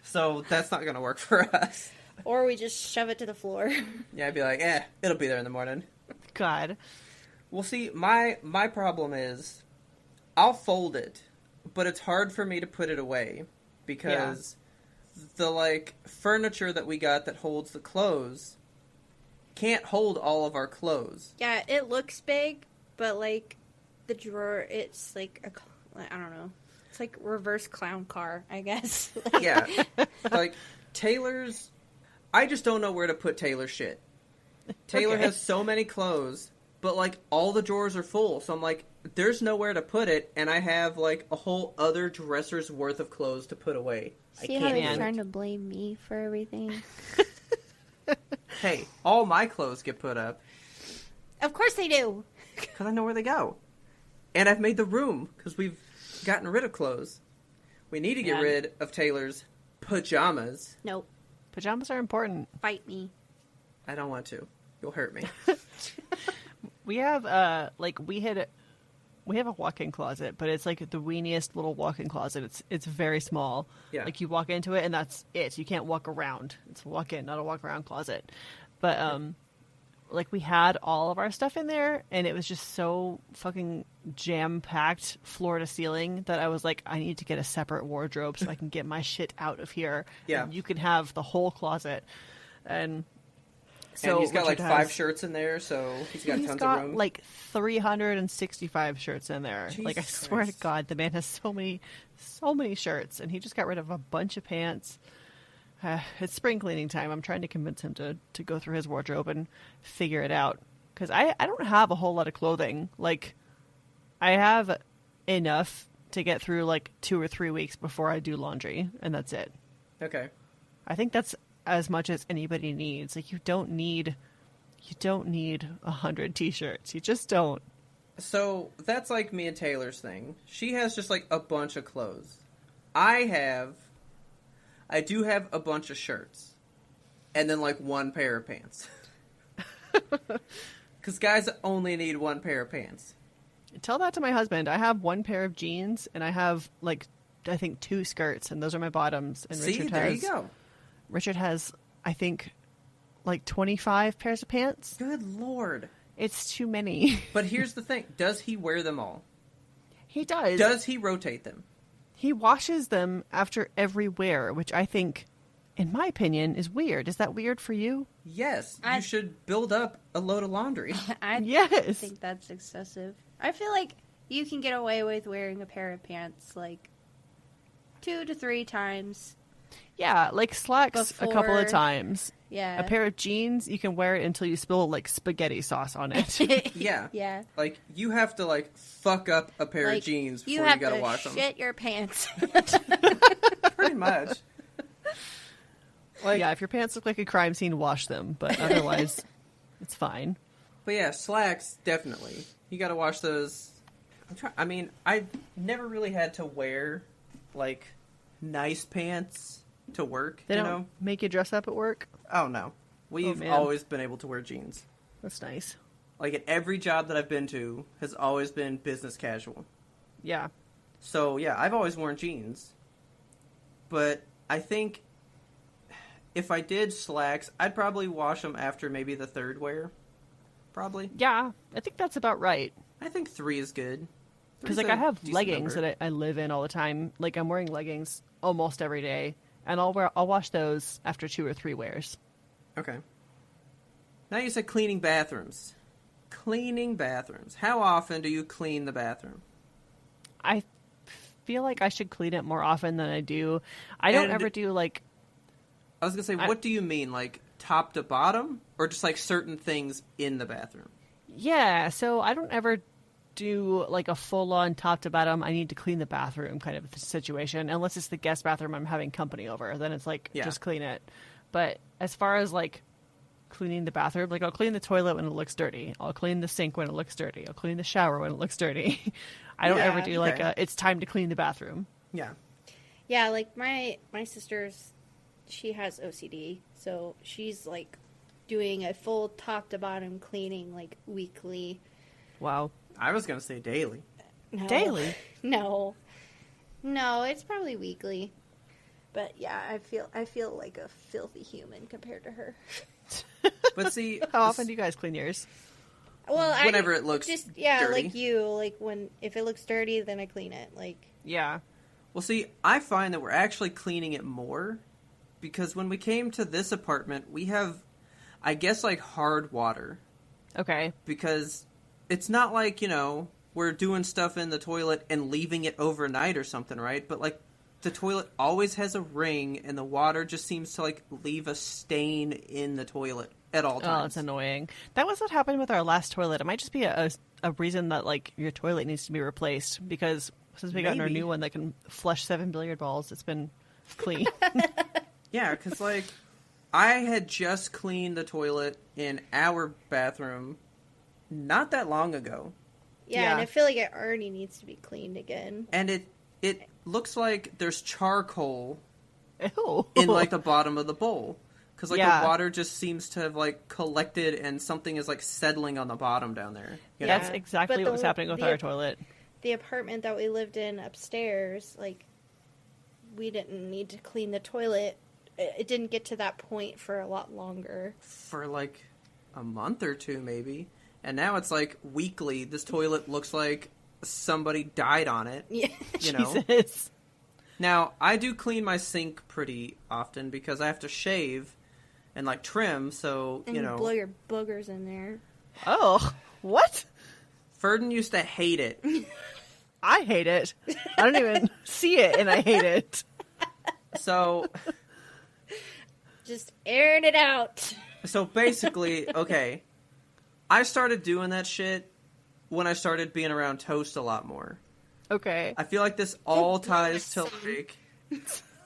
So that's not going to work for us. Or we just shove it to the floor. Yeah, I'd be like, it'll be there in the morning. God. Well, see, my problem is I'll fold it, but it's hard for me to put it away because the, like, furniture that we got that holds the clothes can't hold all of our clothes. Yeah, it looks big, but, like, the drawer, it's like I don't know. It's like reverse clown car, I guess. Yeah. Like, Taylor's... I just don't know where to put Taylor's shit. Taylor has so many clothes, but, like, all the drawers are full. So I'm like, there's nowhere to put it, and I have, like, a whole other dresser's worth of clothes to put away. See how you're trying to blame me for everything? Hey, all my clothes get put up. Of course they do. Because I know where they go. And I've made the room, because we've gotten rid of clothes. We need to get rid of Taylor's pajamas. Nope. Pajamas are important. Fight me. I don't want to. You'll hurt me. We have, we have a walk-in closet, but it's like the weeniest little walk-in closet. It's very small. Yeah. Like, you walk into it and that's it. You can't walk around. It's a walk-in, not a walk-around closet. But, like, we had all of our stuff in there, and it was just so fucking jam-packed floor to ceiling that I was like, I need to get a separate wardrobe so I can get my shit out of here. Yeah. And you can have the whole closet. And so and he's got, Richard like, 5 shirts in there, so he's got tons of room. Like 365 shirts in there. Jesus like, I swear to God, the man has so many shirts, and he just got rid of a bunch of pants. It's spring cleaning time. I'm trying to convince him to go through his wardrobe and figure it out. Because I don't have a whole lot of clothing. Like, I have enough to get through, like, 2 or 3 weeks before I do laundry, and that's it. Okay. I think that's as much as anybody needs. Like, you don't need 100 t-shirts. You just don't. So, that's like me and Taylor's thing. She has just, like, a bunch of clothes. I do have a bunch of shirts. And then, like, 1 pair of pants. Because guys only need 1 pair of pants. Tell that to my husband. I have 1 pair of jeans, and I have, like, I think 2 skirts, and those are my bottoms. And See, there you go. Richard has, I think, like 25 pairs of pants. Good Lord. It's too many. But here's the thing. Does he wear them all? He does. Does he rotate them? He washes them after every wear, which I think, in my opinion, is weird. Is that weird for you? Yes. You should build up a load of laundry. Yes. think that's excessive. I feel like you can get away with wearing a pair of pants, like, 2 to 3 times. Yeah, like slacks a couple of times. Yeah. A pair of jeans, you can wear it until you spill, like, spaghetti sauce on it. Yeah. Yeah. Like, you have to, like, fuck up a pair of jeans before you gotta wash them. You have to shit your pants. Pretty much. Like, yeah, if your pants look like a crime scene, wash them. But otherwise, it's fine. But yeah, slacks, definitely. You gotta wash those. I've never really had to wear, like, nice pants to work, They you don't know? make you dress up at work? Oh, no. We've man. always been able to wear jeans. That's nice. Like, at every job that I've been to has always been business casual. Yeah. So, yeah, I've always worn jeans. But I think if I did slacks, I'd probably wash them after maybe the third wear. Probably. Yeah, I think that's about right. I think 3 is good. Because, like, I have leggings that I live in all the time. Like, I'm wearing leggings almost every day. And I'll wash those after 2 or 3 wears. Okay. Now you said cleaning bathrooms. Cleaning bathrooms. How often do you clean the bathroom? I feel like I should clean it more often than I do. I don't ever do, like... I was going to say, what do you mean? Like, top to bottom? Or just, like, certain things in the bathroom? Yeah, so I don't ever do, like, a full-on top to bottom, I need to clean the bathroom kind of situation. Unless it's the guest bathroom I'm having company over. Then it's, like, just clean it. But as far as, like, cleaning the bathroom, like, I'll clean the toilet when it looks dirty. I'll clean the sink when it looks dirty. I'll clean the shower when it looks dirty. I don't ever do, like, it's time to clean the bathroom. Yeah. Yeah, like, my sister's, she has OCD, so she's, like, doing a full top to bottom cleaning, like, weekly. Wow. I was going to say daily. No. Daily? No, it's probably weekly. But yeah, I feel like a filthy human compared to her. But see, How often do you guys clean yours? Well, whenever it looks dirty. Like you, like if it looks dirty, then I clean it. Like, Yeah. Well, see, I find that we're actually cleaning it more because when we came to this apartment, we have, I guess, like hard water. Okay. Because it's not like, we're doing stuff in the toilet and leaving it overnight or something, right? But, like, the toilet always has a ring and the water just seems to, like, leave a stain in the toilet at all times. Oh, it's annoying. That was what happened with our last toilet. It might just be a reason that, like, your toilet needs to be replaced because since we got our new one that can flush 7 billiard balls, it's been clean. Yeah, because, like, I had just cleaned the toilet in our bathroom not that long ago. yeah, and I feel like it already needs to be cleaned again. And it looks like there's charcoal Ew. in, like, the bottom of the bowl. Because, like, Yeah. the water just seems to have, like, collected and something is, like, settling on the bottom down there. You know? That's exactly But what was happening with our toilet. The apartment that we lived in upstairs, like, we didn't need to clean the toilet. It didn't get to that point for a lot longer. For, like, a month or two, maybe. And now it's, like, weekly. This toilet looks like somebody died on it. Yeah. You know? Jesus. Now, I do clean my sink pretty often because I have to shave and, like, trim, so, And blow your boogers in there. Oh, what? Ferdin used to hate it. I hate it. I don't even see it, and I hate it. So Just airing it out. basically, okay, I started doing that shit when I started being around Toast a lot more. Okay. I feel like this all ties to, like,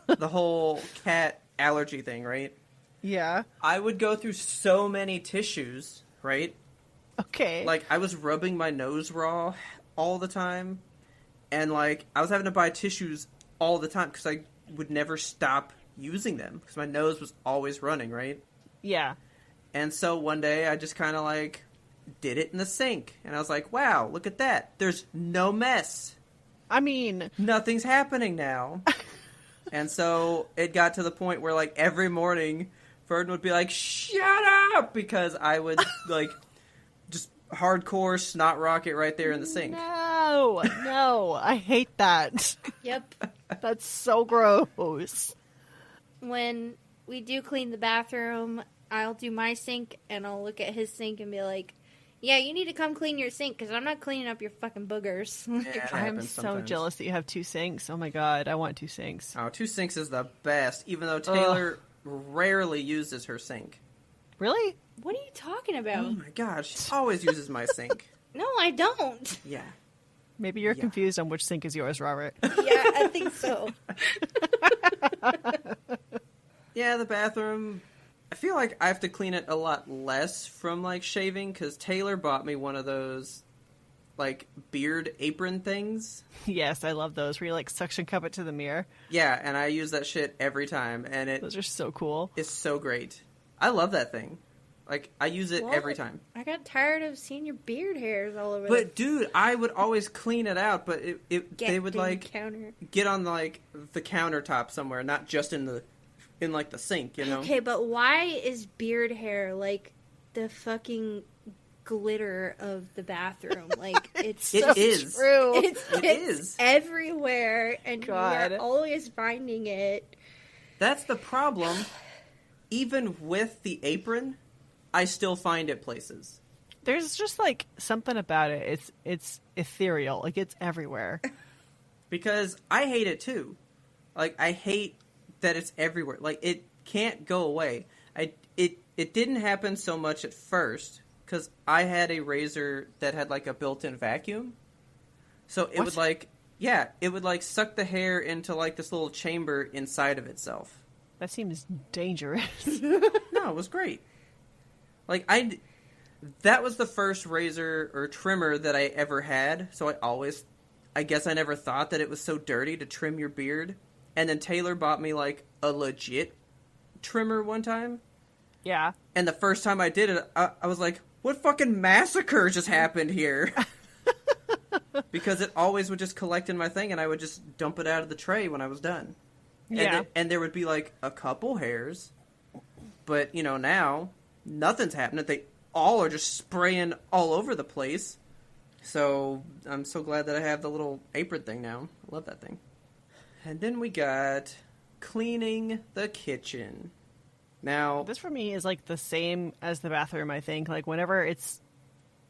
the whole cat allergy thing, right? Yeah. I would go through so many tissues, right? Okay. Like, I was rubbing my nose raw all the time, and, like, I was having to buy tissues all the time because I would never stop using them because my nose was always running, right? Yeah. And so one day I just kind of, like, did it in the sink, and I was like, wow, look at that. There's no mess. I mean... Nothing's happening now. And so it got to the point where, like, every morning Ferdin would be like, shut up! Because I would, like, just hardcore snot rocket right there in the sink. No, I hate that. Yep. That's so gross. When we do clean the bathroom, I'll do my sink, and I'll look at his sink and be like, yeah, you need to come clean your sink, because I'm not cleaning up your fucking boogers. Yeah, it I'm happens so sometimes. jealous that you have 2 sinks. Oh my god, I want 2 sinks. Oh, 2 sinks is the best, even though Taylor rarely uses her sink. Really? What are you talking about? Oh my god, she always uses my sink. No, I don't. Yeah. Maybe you're Yeah. confused on which sink is yours, Robert. Yeah, I think so. Yeah, the bathroom, I feel like I have to clean it a lot less from, like, shaving, because Taylor bought me one of those, like, beard apron things. Yes, I love those, where you, like, suction cup it to the mirror. Yeah, and I use that shit every time, and it Those are so cool. is so great. I love that thing. Like, I use it Well, every time. I got tired of seeing your beard hairs all over. But dude, I would always clean it out. But they would like counter. get on like the countertop somewhere, not just in like the sink. You know? Okay, but why is beard hair like the fucking glitter of the bathroom? Like it's It so is. True. It's everywhere, and God. you're always finding it. That's the problem. Even with the apron, I still find it places. There's just like something about it. It's ethereal. Like it's everywhere. Because I hate it too. Like, I hate that it's everywhere. Like, it can't go away. It didn't happen so much at first because I had a razor that had like a built-in vacuum. So it would like, yeah, it would like suck the hair into like this little chamber inside of itself. That seems dangerous. No, it was great. Like, that was the first razor or trimmer that I ever had. So I guess I never thought that it was so dirty to trim your beard. And then Taylor bought me like a legit trimmer one time. Yeah. And the first time I did it, I was like, what fucking massacre just happened here? Because it always would just collect in my thing and I would just dump it out of the tray when I was done. Yeah. And there would be like a couple hairs. But, now nothing's happening. They all are just spraying all over the place. So I'm so glad that I have the little apron thing now. I love that thing. And then we got cleaning the kitchen. Now, This for me is like the same as the bathroom, I think. Like whenever it's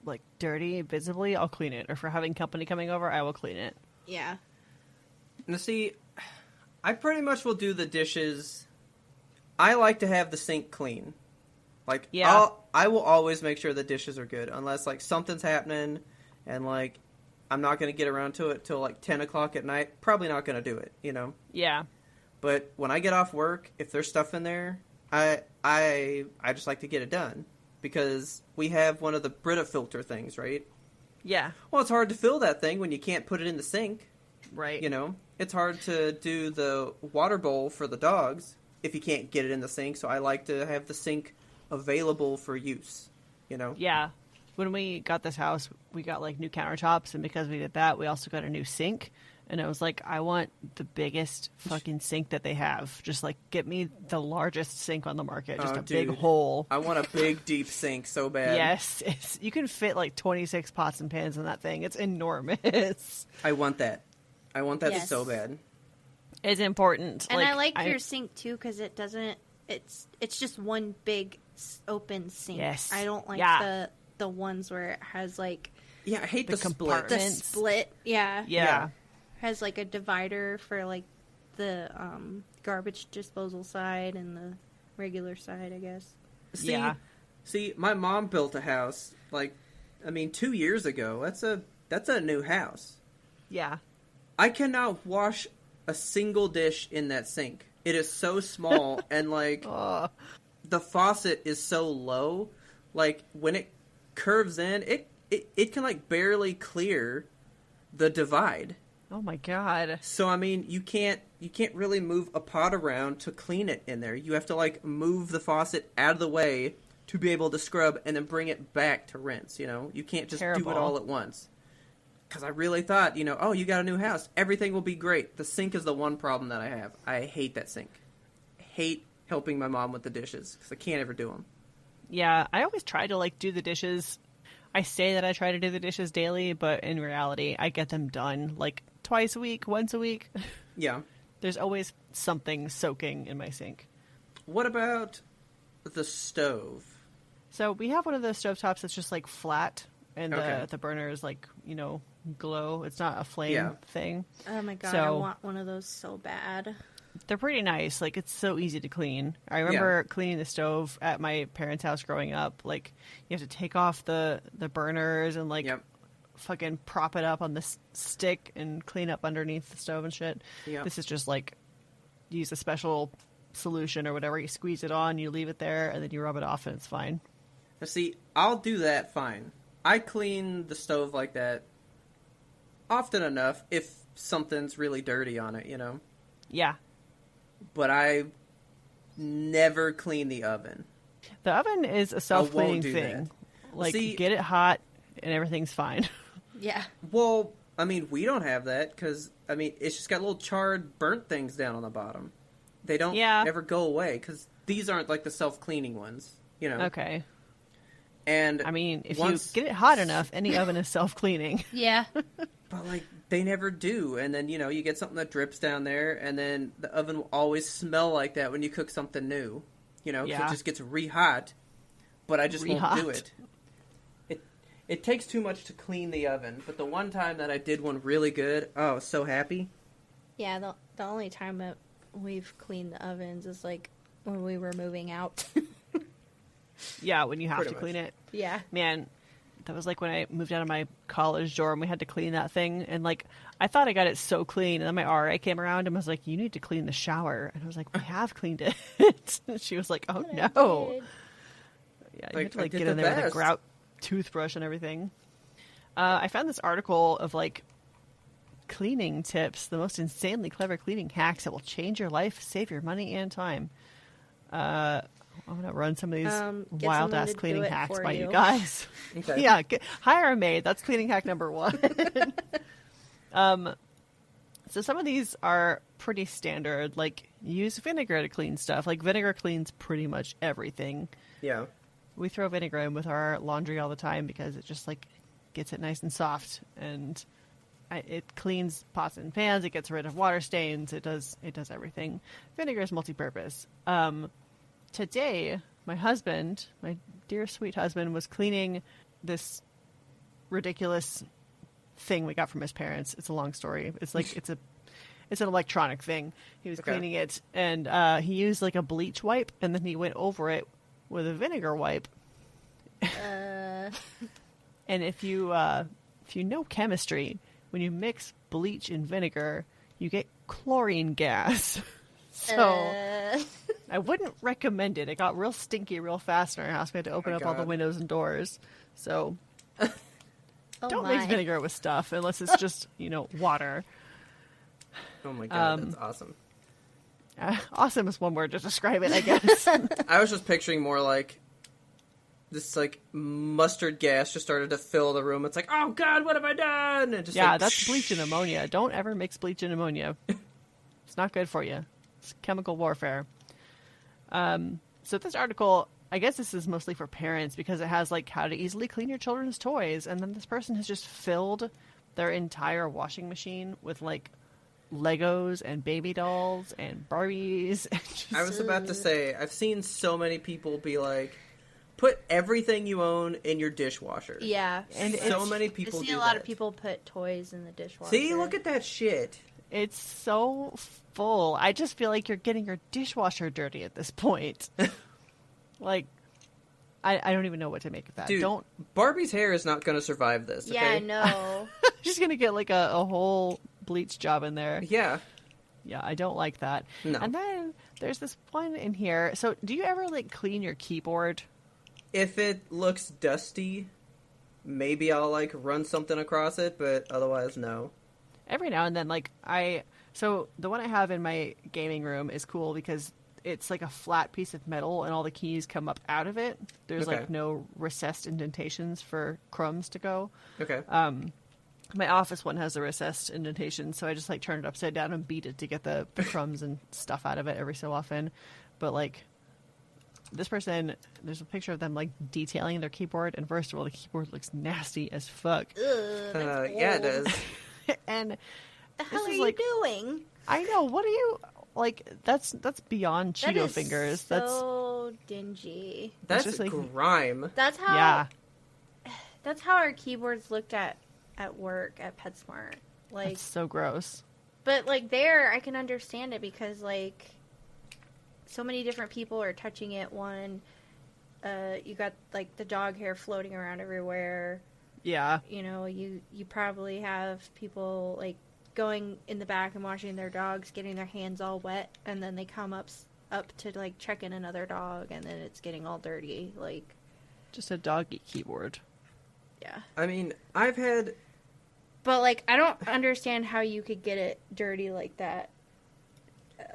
like dirty visibly, I'll clean it. Or for having company coming over, I will clean it. Yeah. now see, I pretty much will do the dishes. I like to have the sink clean. Like, Yeah. I will always make sure the dishes are good. Unless, like, something's happening and, like, I'm not going to get around to it till, like, 10 o'clock at night. Probably not going to do it, Yeah. But when I get off work, if there's stuff in there, I just like to get it done. Because we have one of the Brita filter things, right? Yeah. Well, it's hard to fill that thing when you can't put it in the sink. Right. It's hard to do the water bowl for the dogs if you can't get it in the sink. So I like to have the sink available for use, Yeah. When we got this house, we got like new countertops, and because we did that, we also got a new sink. And I was like, I want the biggest fucking sink that they have. Just like get me the largest sink on the market, just Oh, a big dude. hole. I want a big, deep sink so bad. Yes, you can fit like 26 pots and pans in that thing. It's enormous. I want that. I want that Yes. so bad. It's important. And I like your sink too because it doesn't. It's just one big open sink. Yes. I don't like Yeah. the ones where it has like Yeah, I hate the split. the compartments. split. Yeah. Yeah. Has like a divider for like the garbage disposal side and the regular side, I guess. See, my mom built a house 2 years ago. That's a new house. Yeah. I cannot wash a single dish in that sink. It is so small and Oh. the faucet is so low. Like when it curves in, it can like barely clear the divide. Oh my god. So I mean, you can't really move a pot around to clean it in there. You have to like move the faucet out of the way to be able to scrub and then bring it back to rinse, You can't just do Terrible. it all at once. Cuz I really thought, oh, you got a new house. Everything will be great. The sink is the one problem that I have. I hate that sink. I hate helping my mom with the dishes cuz I can't ever do them. Yeah, I always try to like do the dishes. I say that I try to do the dishes daily, but in reality, I get them done like twice a week, once a week. Yeah. There's always something soaking in my sink. What about the stove? So we have one of those stovetops that's just like flat, and Okay. the burners like glow. It's not a flame Yeah. thing. Oh my god, I So- want one of those so bad. They're pretty nice. Like it's so easy to clean. I remember cleaning the stove at my parents' house growing up. Like you have to take off the burners and like Yep. fucking prop it up on this stick and clean up underneath the stove and shit. Yep. This is just like use a special solution or whatever. You squeeze it on, you leave it there, and then you rub it off, and it's fine. Now, see, I'll do that fine. I clean the stove like that often enough if something's really dirty on it, Yeah. But I never clean the oven. The oven is a self-cleaning do thing. that. Like, See, get it hot and everything's fine. Yeah. well, I mean, we don't have that because, I mean, it's just got little charred, burnt things down on the bottom. They don't ever go away because these aren't like the self-cleaning ones, you know? Okay. And I mean, if you get it hot enough, any oven is self-cleaning. Yeah. But, like, they never do. And then, you know, you get something that drips down there, and then the oven will always smell like that when you cook something new. You know, 'cause it just gets re-hot. But I just won't do it. It takes too much to clean the oven. But the one time that I did one really good, oh, I was so happy. Yeah, the only time that we've cleaned the ovens is, like, when we were moving out. Yeah, when you have Pretty to clean it. Yeah. Man, that was like when I moved out of my college dorm. We had to clean that thing. And, like, I thought I got it so clean. And then my RA came around and was like, you need to clean the shower. And I was like, we have cleaned it. And she was like, oh, no. Yeah, you Like, have to, like, I did get in the there with a best. grout toothbrush and everything. I found this article of, like, cleaning tips, the most insanely clever cleaning hacks that will change your life, save your money and time. I'm going to run some of these Get wild someone ass to do cleaning it hacks for by you you. guys. Okay. Yeah, hire a maid. That's cleaning hack number 1. So some of these are pretty standard. Like, use vinegar to clean stuff. Like, vinegar cleans pretty much everything. Yeah. We throw vinegar in with our laundry all the time because it just, like, gets it nice and soft. And it cleans pots and pans. It gets rid of water stains. It does everything. Vinegar is multi-purpose. Today, my husband, my dear sweet husband, was cleaning this ridiculous thing we got from his parents. It's a long story. It's like it's an electronic thing. He was cleaning it, and he used like a bleach wipe, and then he went over it with a vinegar wipe. And if you know chemistry, when you mix bleach and vinegar, you get chlorine gas. So I wouldn't recommend it. It got real stinky real fast in our house. We had to open up all the windows and doors. So don't mix vinegar with stuff unless it's just, water. Oh my god, that's awesome. Awesome is one word to describe it, I guess. I was just picturing more like this, like, mustard gas just started to fill the room. It's like, oh god, what have I done? And just that's bleach and ammonia. Don't ever mix bleach and ammonia. It's not good for you. It's chemical warfare. So this article, I guess this is mostly for parents because it has, like, how to easily clean your children's toys. And then this person has just filled their entire washing machine with, like, Legos and baby dolls and Barbies. I was about to say, I've seen so many people be like, put everything you own in your dishwasher. Yeah. And so many people do I see a lot of people put toys in the dishwasher. See, look at that shit. It's so full. I just feel like you're getting your dishwasher dirty at this point. Like, I don't even know what to make of that. Dude, Barbie's hair is not going to survive this. Yeah, okay? I know. She's going to get, like, a whole bleach job in there. Yeah. Yeah, I don't like that. No. And then there's this one in here. So do you ever, like, clean your keyboard? If it looks dusty, maybe I'll, like, run something across it, but otherwise, no. Every now and then, like, so the one I have in my gaming room is cool because it's like a flat piece of metal and all the keys come up out of it. There's like no recessed indentations for crumbs to go. Okay. My office one has a recessed indentation, so I just like turn it upside down and beat it to get the crumbs and stuff out of it every so often. But like this person, there's a picture of them like detailing their keyboard, and first of all, the keyboard looks nasty as fuck. Yeah, it does. And the hell are is, you like, doing? I know. What are you like? That's beyond That Cheeto is fingers. so dingy. That's just like grime. That's how. Yeah, That's how our keyboards looked at work at PetSmart. Like, that's so gross. but like there, I can understand it because like so many different people are touching it. One, you got like the dog hair floating around everywhere. Yeah, You probably have people like going in the back and washing their dogs, getting their hands all wet, and then they come up to like check in another dog, and then it's getting all dirty. Like, just a doggy keyboard. yeah. I mean, I've had... But like, I don't understand how you could get it dirty like that.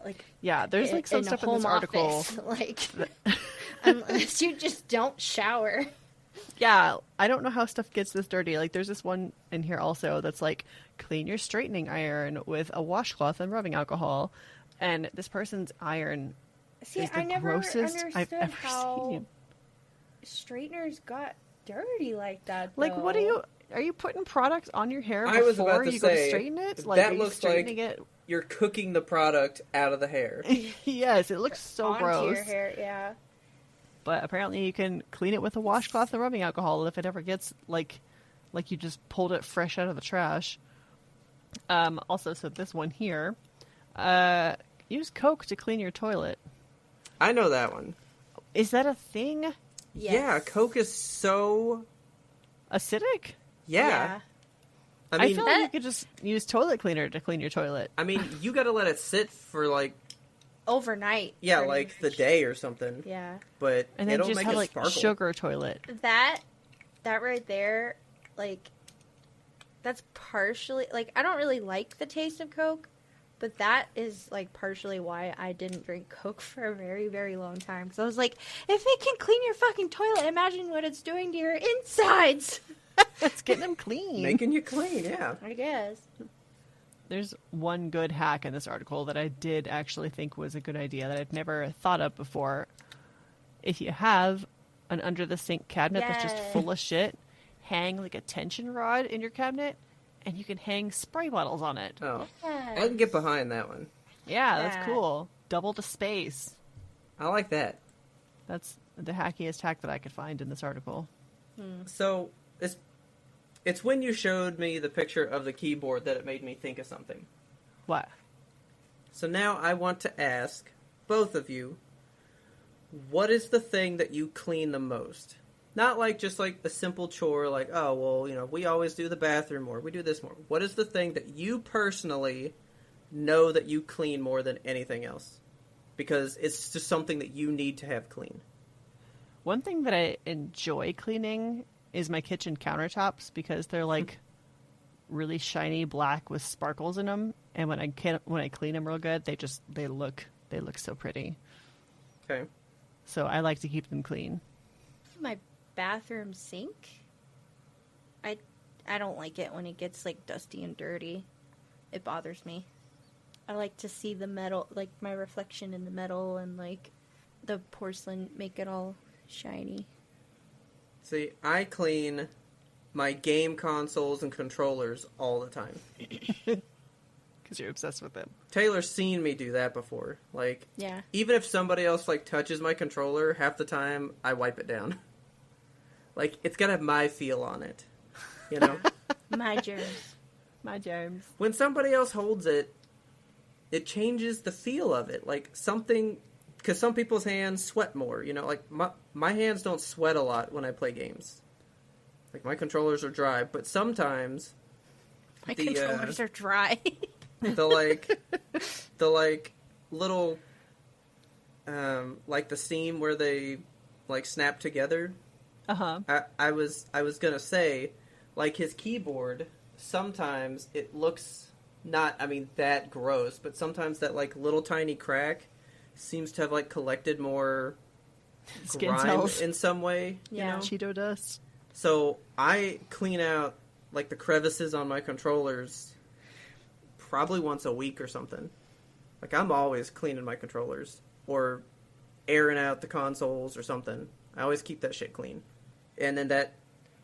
Like, Yeah, there's like some in stuff a in this home article. office. Like, unless you just don't shower. Yeah, I don't know how stuff gets this dirty. Like, there's this one in here also that's like, clean your straightening iron with a washcloth and rubbing alcohol. And this person's iron See, is the I never grossest I've understood ever how seen. straighteners got dirty like that. Like, what are you putting products on your hair I was before about to you go to say, straighten it? Like, that are you looks straightening like it? you're cooking the product out of the hair. Yes, it looks so onto gross. your hair? Yeah. But apparently you can clean it with a washcloth and rubbing alcohol if it ever gets like you just pulled it fresh out of the trash. Also, so this one here, use Coke to clean your toilet. I know that one. Is that a thing? Yes. Yeah, Coke is so... Acidic? Yeah. I I mean, feel like you could just use toilet cleaner to clean your toilet. I mean, you gotta let it sit for like, Overnight. yeah, pretty like the much. day or something. Yeah. But And then it'll just make have it like sparkle. sugar toilet. That right there, like, that's partially, like, I don't really like the taste of Coke, but that is, like, partially why I didn't drink Coke for a very, very long time. Because I was like, if it can clean your fucking toilet, imagine what it's doing to your insides. It's getting them clean. Making you clean, yeah. I guess. There's one good hack in this article that I did actually think was a good idea that I've never thought of before. If you have an under the sink cabinet that's just Yes. full of shit, hang like a tension rod in your cabinet and you can hang spray bottles on it. Oh, Yes. I can get behind that one. Yeah, Yeah. that's cool. Double the space. I like that. That's the hackiest hack that I could find in this article. So it's when you showed me the picture of the keyboard that it made me think of something. What? So now I want to ask both of you, what is the thing that you clean the most? Not like just like a simple chore like, oh, well, you know, we always do the bathroom more, we do this more. What is the thing that you personally know that you clean more than anything else? Because it's just something that you need to have clean. One thing that I enjoy cleaning is my kitchen countertops because they're like really shiny black with sparkles in them, and when I clean them real good, they look so pretty. Okay. So I like to keep them clean. My bathroom sink. I don't like it when it gets like dusty and dirty. It bothers me. I like to see the metal, like my reflection in the metal and like the porcelain, make it all shiny. See, I clean my game consoles and controllers all the time. Because you're obsessed with them. Taylor's seen me do that before. Like, Yeah. even if somebody else like touches my controller, half the time I wipe it down. Like, it's gotta have my feel on it, you know. My germs. My germs. When somebody else holds it, it changes the feel of it. Like something, because some people's hands sweat more. You know, like my hands don't sweat a lot when I play games. Like my controllers are dry, but sometimes My The, controllers are dry. the like little like the seam where they like snap together. Uh-huh. I was gonna say, like his keyboard, sometimes it looks not, I mean, that gross, but sometimes that like little tiny crack seems to have like collected more Skin grime cells. in some way. Yeah. Cheeto dust. So I clean out like the crevices on my controllers probably once a week or something. Like I'm always cleaning my controllers or airing out the consoles or something. I always keep that shit clean. And then that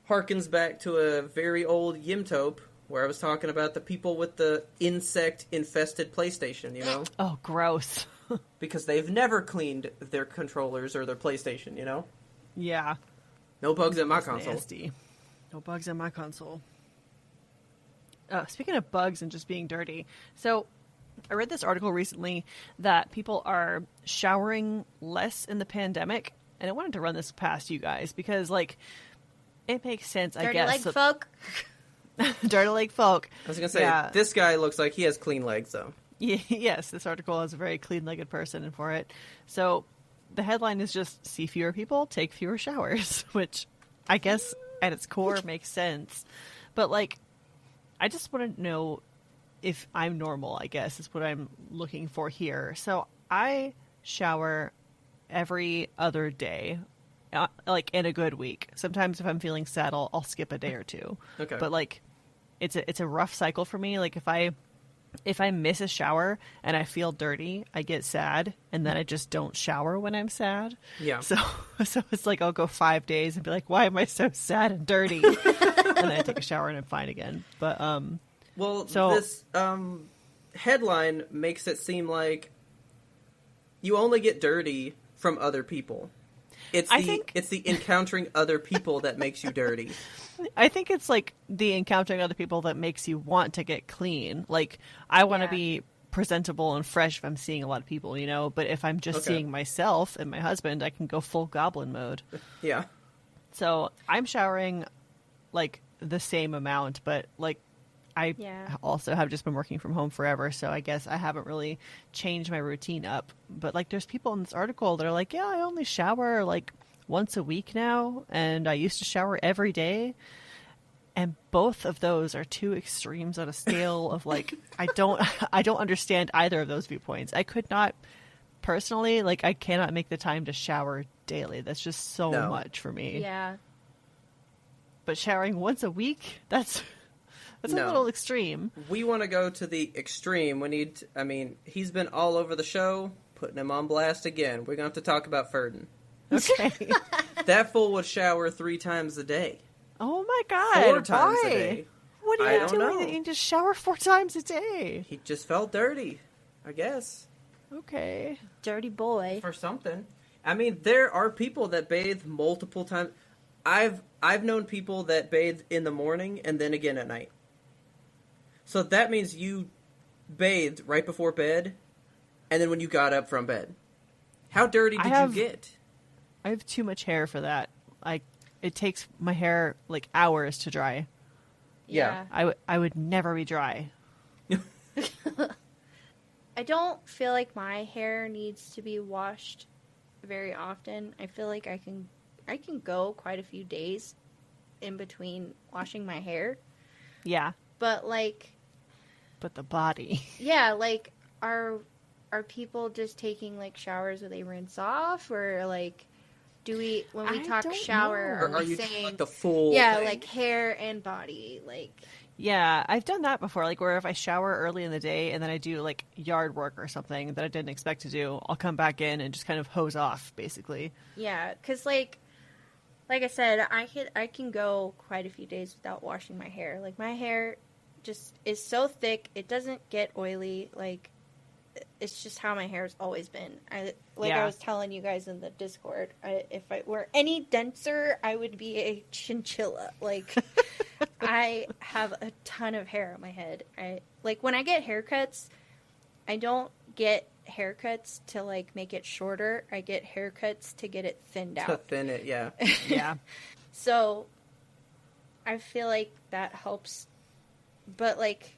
harkens back to a very old Yimtope where I was talking about the people with the insect-infested PlayStation, you know? Oh, gross. Because they've never cleaned their controllers or their PlayStation, you know? Yeah. No bugs in my That's console. nasty. No bugs in my console. Speaking of bugs and just being dirty, so I read this article recently that people are showering less in the pandemic, and I wanted to run this past you guys because, like, it makes sense, I Dirty guess. leg folk. Dirty leg folk. I was going to say, Yeah. this guy looks like he has clean legs, though. Yes, this article has a very clean-legged person for it. So the headline is just, see fewer people, take fewer showers, which I guess at its core makes sense. But, like, I just want to know if I'm normal, I guess, is what I'm looking for here. So I shower every other day, like in a good week. Sometimes if I'm feeling sad, I'll skip a day or two. Okay. But like, it's a rough cycle for me. Like if I miss a shower and I feel dirty, I get sad, and then I just don't shower when I'm sad. Yeah. So it's like I'll go 5 days and be like, why am I so sad and dirty? And then I take a shower and I'm fine again. But this headline makes it seem like you only get dirty from other people. It's the encountering other people that makes you dirty. I think it's like the encountering other people that makes you want to get clean. Like, I want to be presentable and fresh if I'm seeing a lot of people, you know? But if I'm just seeing myself and my husband, I can go full goblin mode. Yeah. So I'm showering, like, the same amount, but, like, I also have just been working from home forever, so I guess I haven't really changed my routine up. But, like, there's people in this article that are like, yeah, I only shower, like, once a week now, and I used to shower every day. And both of those are two extremes on a scale of, like, I don't understand either of those viewpoints. I could not, personally, like, I cannot make the time to shower daily. That's just so much for me. Yeah. But showering once a week, that's a little extreme. We want to go to the extreme. He's been all over the show, putting him on blast again. We're going to have to talk about Ferdin. Okay. That fool would shower 3 times a day. Oh my God. 4 times why? a day. What are you doing know. that you just shower 4 times a day? He just felt dirty, I guess. Okay. Dirty boy. For something. I mean, there are people that bathe multiple times. I've known people that bathe in the morning and then again at night. So that means you bathed right before bed, and then when you got up from bed. How dirty did you get? I have too much hair for that. It takes my hair like hours to dry. Yeah. I would never be dry. I don't feel like my hair needs to be washed very often. I feel like I can go quite a few days in between washing my hair. Yeah. But the body. Yeah, like are people just taking like showers where they rinse off, or like do we when we talk shower or are we you saying like the full thing? like hair and body, like Yeah, I've done that before, like where if I shower early in the day and then I do like yard work or something that I didn't expect to do, I'll come back in and just kind of hose off basically. Yeah, cuz like I said, I can go quite a few days without washing my hair. Like my hair just is so thick, it doesn't get oily. Like it's just how my hair's always been. I was telling you guys in the Discord, if I were any denser, I would be a chinchilla. Like I have a ton of hair on my head. When I get haircuts, I don't get haircuts to like make it shorter. I get haircuts to get it thinned out. to thin it, yeah. Yeah. So I feel like that helps. But like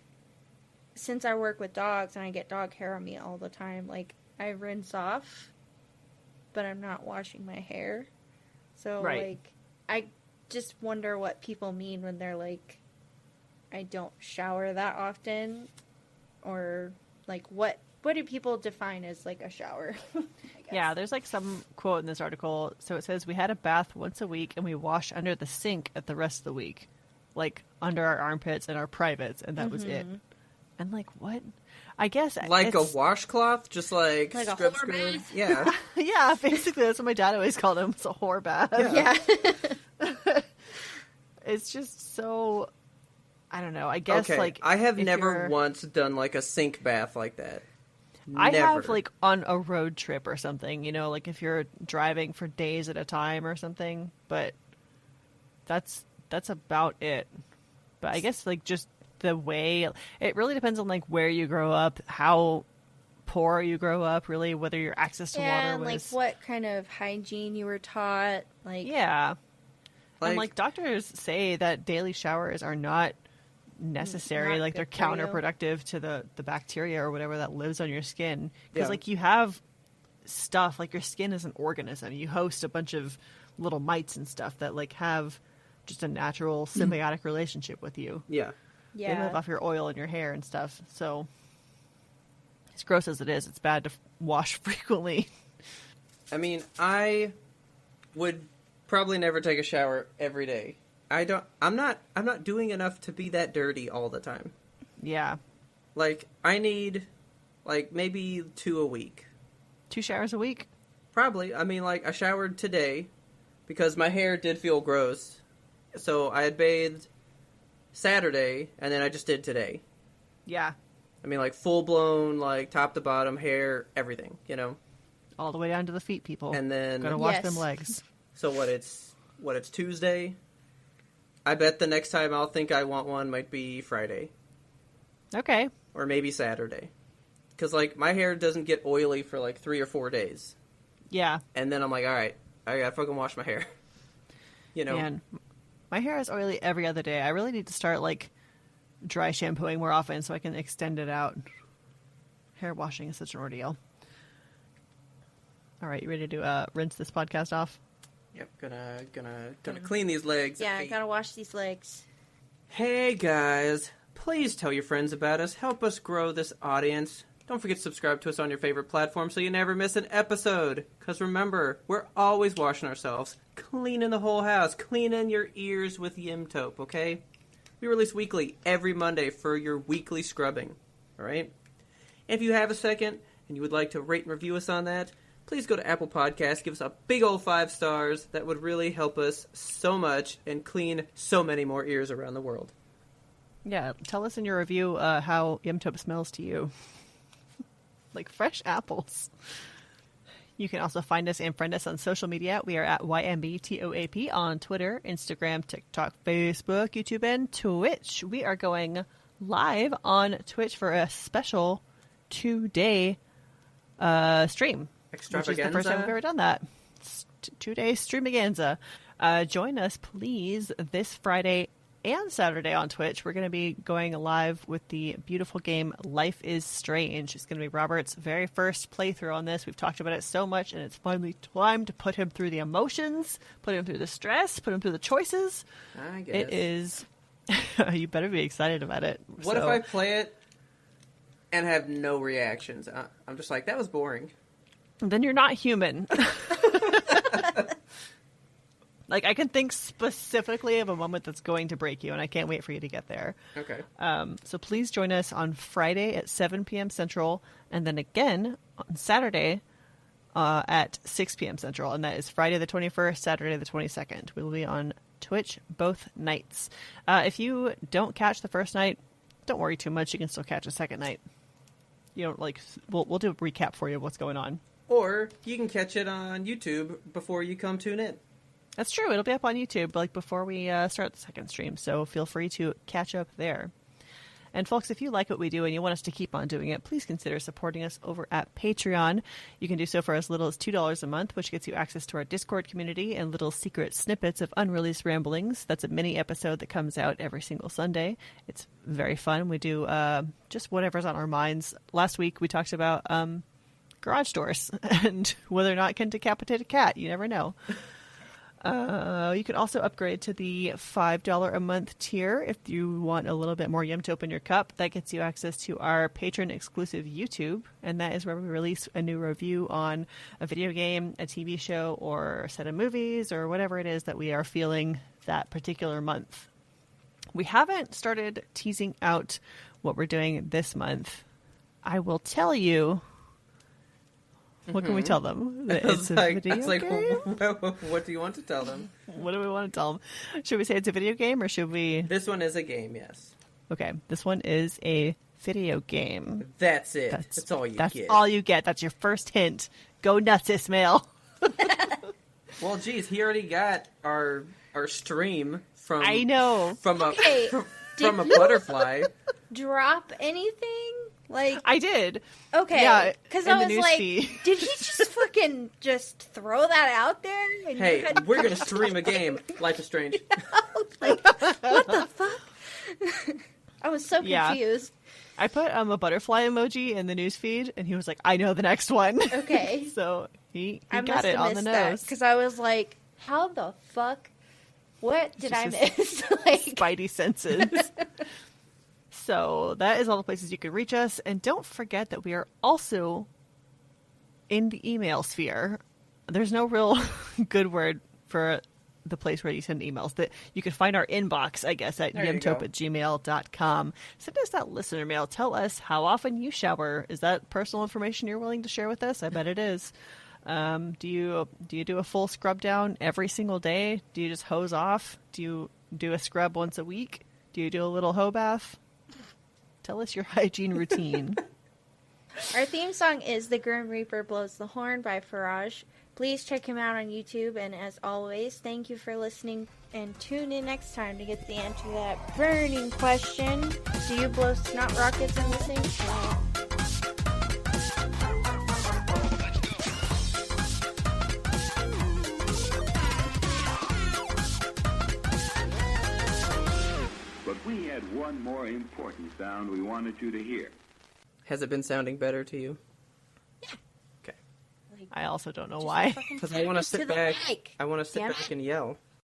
since I work with dogs and I get dog hair on me all the time, like I rinse off, but I'm not washing my hair. So like I just wonder what people mean when they're like, I don't shower that often, or like what do people define as like a shower? I guess. Yeah, there's like some quote in this article. So it says, we had a bath once a week and we wash under the sink at the rest of the week, like under our armpits and our privates, and that was it. And like, what? I guess like a washcloth, just like a scrub. whore bath? Yeah. Yeah, basically that's what my dad always called him. It's a whore bath. Yeah. It's just so, I don't know. I guess like I have never once done like a sink bath like that. I Never. have like on a road trip or something, you know, like if you're driving for days at a time or something, but that's about it. But I guess like just the way, it really depends on like where you grow up, how poor you grow up, really, whether your access to water was... like what kind of hygiene you were taught. Like Yeah. And like doctors say that daily showers are not necessary, not like they're good for you. counterproductive to the bacteria or whatever that lives on your skin. Because like you have stuff, like your skin is an organism. You host a bunch of little mites and stuff that like have just a natural symbiotic relationship with you. Yeah. They live off your oil and your hair and stuff. So as gross as it is, it's bad to wash frequently. I mean, I would probably never take a shower every day. I'm not doing enough to be that dirty all the time. Yeah. Like, I need, like, maybe 2 a week. 2 showers a week? Probably. I mean, like, I showered today because my hair did feel gross. So I had bathed Saturday, and then I just did today. Yeah. I mean, like, full-blown, like, top to bottom, hair, everything, you know? All the way down to the feet, people. And then... Gotta wash Yes. them legs. So it's Tuesday? I bet the next time I'll think I want one might be Friday. Okay. Or maybe Saturday. Because, like, my hair doesn't get oily for, like, 3 or 4 days. Yeah. And then I'm like, all right, I gotta fucking wash my hair. You know? Man, my hair is oily every other day. I really need to start, like, dry shampooing more often so I can extend it out. Hair washing is such an ordeal. All right, you ready to rinse this podcast off? Yep, gonna clean these legs. Yeah, I gotta wash these legs. Hey guys, please tell your friends about us. Help us grow this audience. Don't forget to subscribe to us on your favorite platform so you never miss an episode. Because remember, we're always washing ourselves, cleaning the whole house, cleaning your ears with Yimtope, okay? We release weekly every Monday for your weekly scrubbing, all right? If you have a second and you would like to rate and review us on that, please go to Apple Podcasts, give us a big old 5 stars. That would really help us so much and clean so many more ears around the world. Yeah, tell us in your review how Yimtope smells to you. Like fresh apples. You can also find us and friend us on social media. We are at YMBTOAP on Twitter, Instagram, TikTok, Facebook, YouTube, and Twitch. We are going live on Twitch for a special 2-day stream. Extravaganza? Which is the first time we've ever done that. It's 2-day streamaganza. Join us, please, this Friday and Saturday on Twitch. We're going to be going live with the beautiful game Life is Strange. It's going to be Robert's very first playthrough on this. We've talked about it so much, and it's finally time to put him through the emotions, put him through the stress, put him through the choices. I guess. It is... You better be excited about it. What if I play it and have no reactions? I'm just like, that was boring. Then you're not human. Like, I can think specifically of a moment that's going to break you, and I can't wait for you to get there. Okay. So please join us on Friday at 7 p.m. Central, and then again on Saturday at 6 p.m. Central, and that is Friday the 21st, Saturday the 22nd. We will be on Twitch both nights. If you don't catch the first night, don't worry too much. You can still catch a second night. You don't like. We'll do a recap for you of what's going on. Or you can catch it on YouTube before you come tune in. That's true. It'll be up on YouTube like before we start the second stream, so feel free to catch up there. And folks, if you like what we do and you want us to keep on doing it, please consider supporting us over at Patreon. You can do so for as little as $2 a month, which gets you access to our Discord community and little secret snippets of unreleased ramblings. That's a mini episode that comes out every single Sunday. It's very fun. We do just whatever's on our minds. Last week we talked about garage doors and whether or not it can decapitate a cat. You never know. You can also upgrade to the $5 a month tier if you want a little bit more Yimtope in your cup. That gets you access to our patron exclusive YouTube, and that is where we release a new review on a video game, a TV show, or a set of movies, or whatever it is that we are feeling that particular month. We haven't started teasing out what we're doing this month. I will tell you. What can we tell them? That it's a video game? What do you want to tell them? What do we want to tell them? Should we say it's a video game, or should we... This one is a game, yes. Okay, this one is a video game. That's it. That's all you get. That's all you get. That's your first hint. Go nuts, Ismail. Well, geez, he already got our stream from... I know. From a, Okay, from a did you- butterfly. Drop anything? Like, I did. okay, Yeah, because in I the was news like, feed. did he just fucking just throw that out there? And you Hey, couldn't- we're going to stream a game. Life is Strange. like, what the fuck? I was so Yeah. confused. I put a butterfly emoji in the news feed, and he was like, I know the next one. Okay. So he I got must it have on the missed that nose. because I was like, how the fuck? What did I just miss? Like, Spidey senses. So that is all the places you can reach us. And don't forget that we are also in the email sphere. There's no real good word for the place where you send emails. That you can find our inbox, I guess, at There you go. yumtope@gmail.com. Send us that listener mail. Tell us how often you shower. Is that personal information you're willing to share with us? I bet it is. Do you do a full scrub down every single day? Do you just hose off? Do you do a scrub once a week? Do you do a little hoe bath? Tell us your hygiene routine. Our theme song is The Grim Reaper Blows the Horn by Faraj. Please check him out on YouTube, and as always, thank you for listening, and tune in next time to get the answer to that burning question. Do you blow snot rockets in the sink? But we had one more important sound we wanted you to hear. Has it been sounding better to you? I also don't know why. Because I want to sit back. mic. I want to sit Damn back and yell.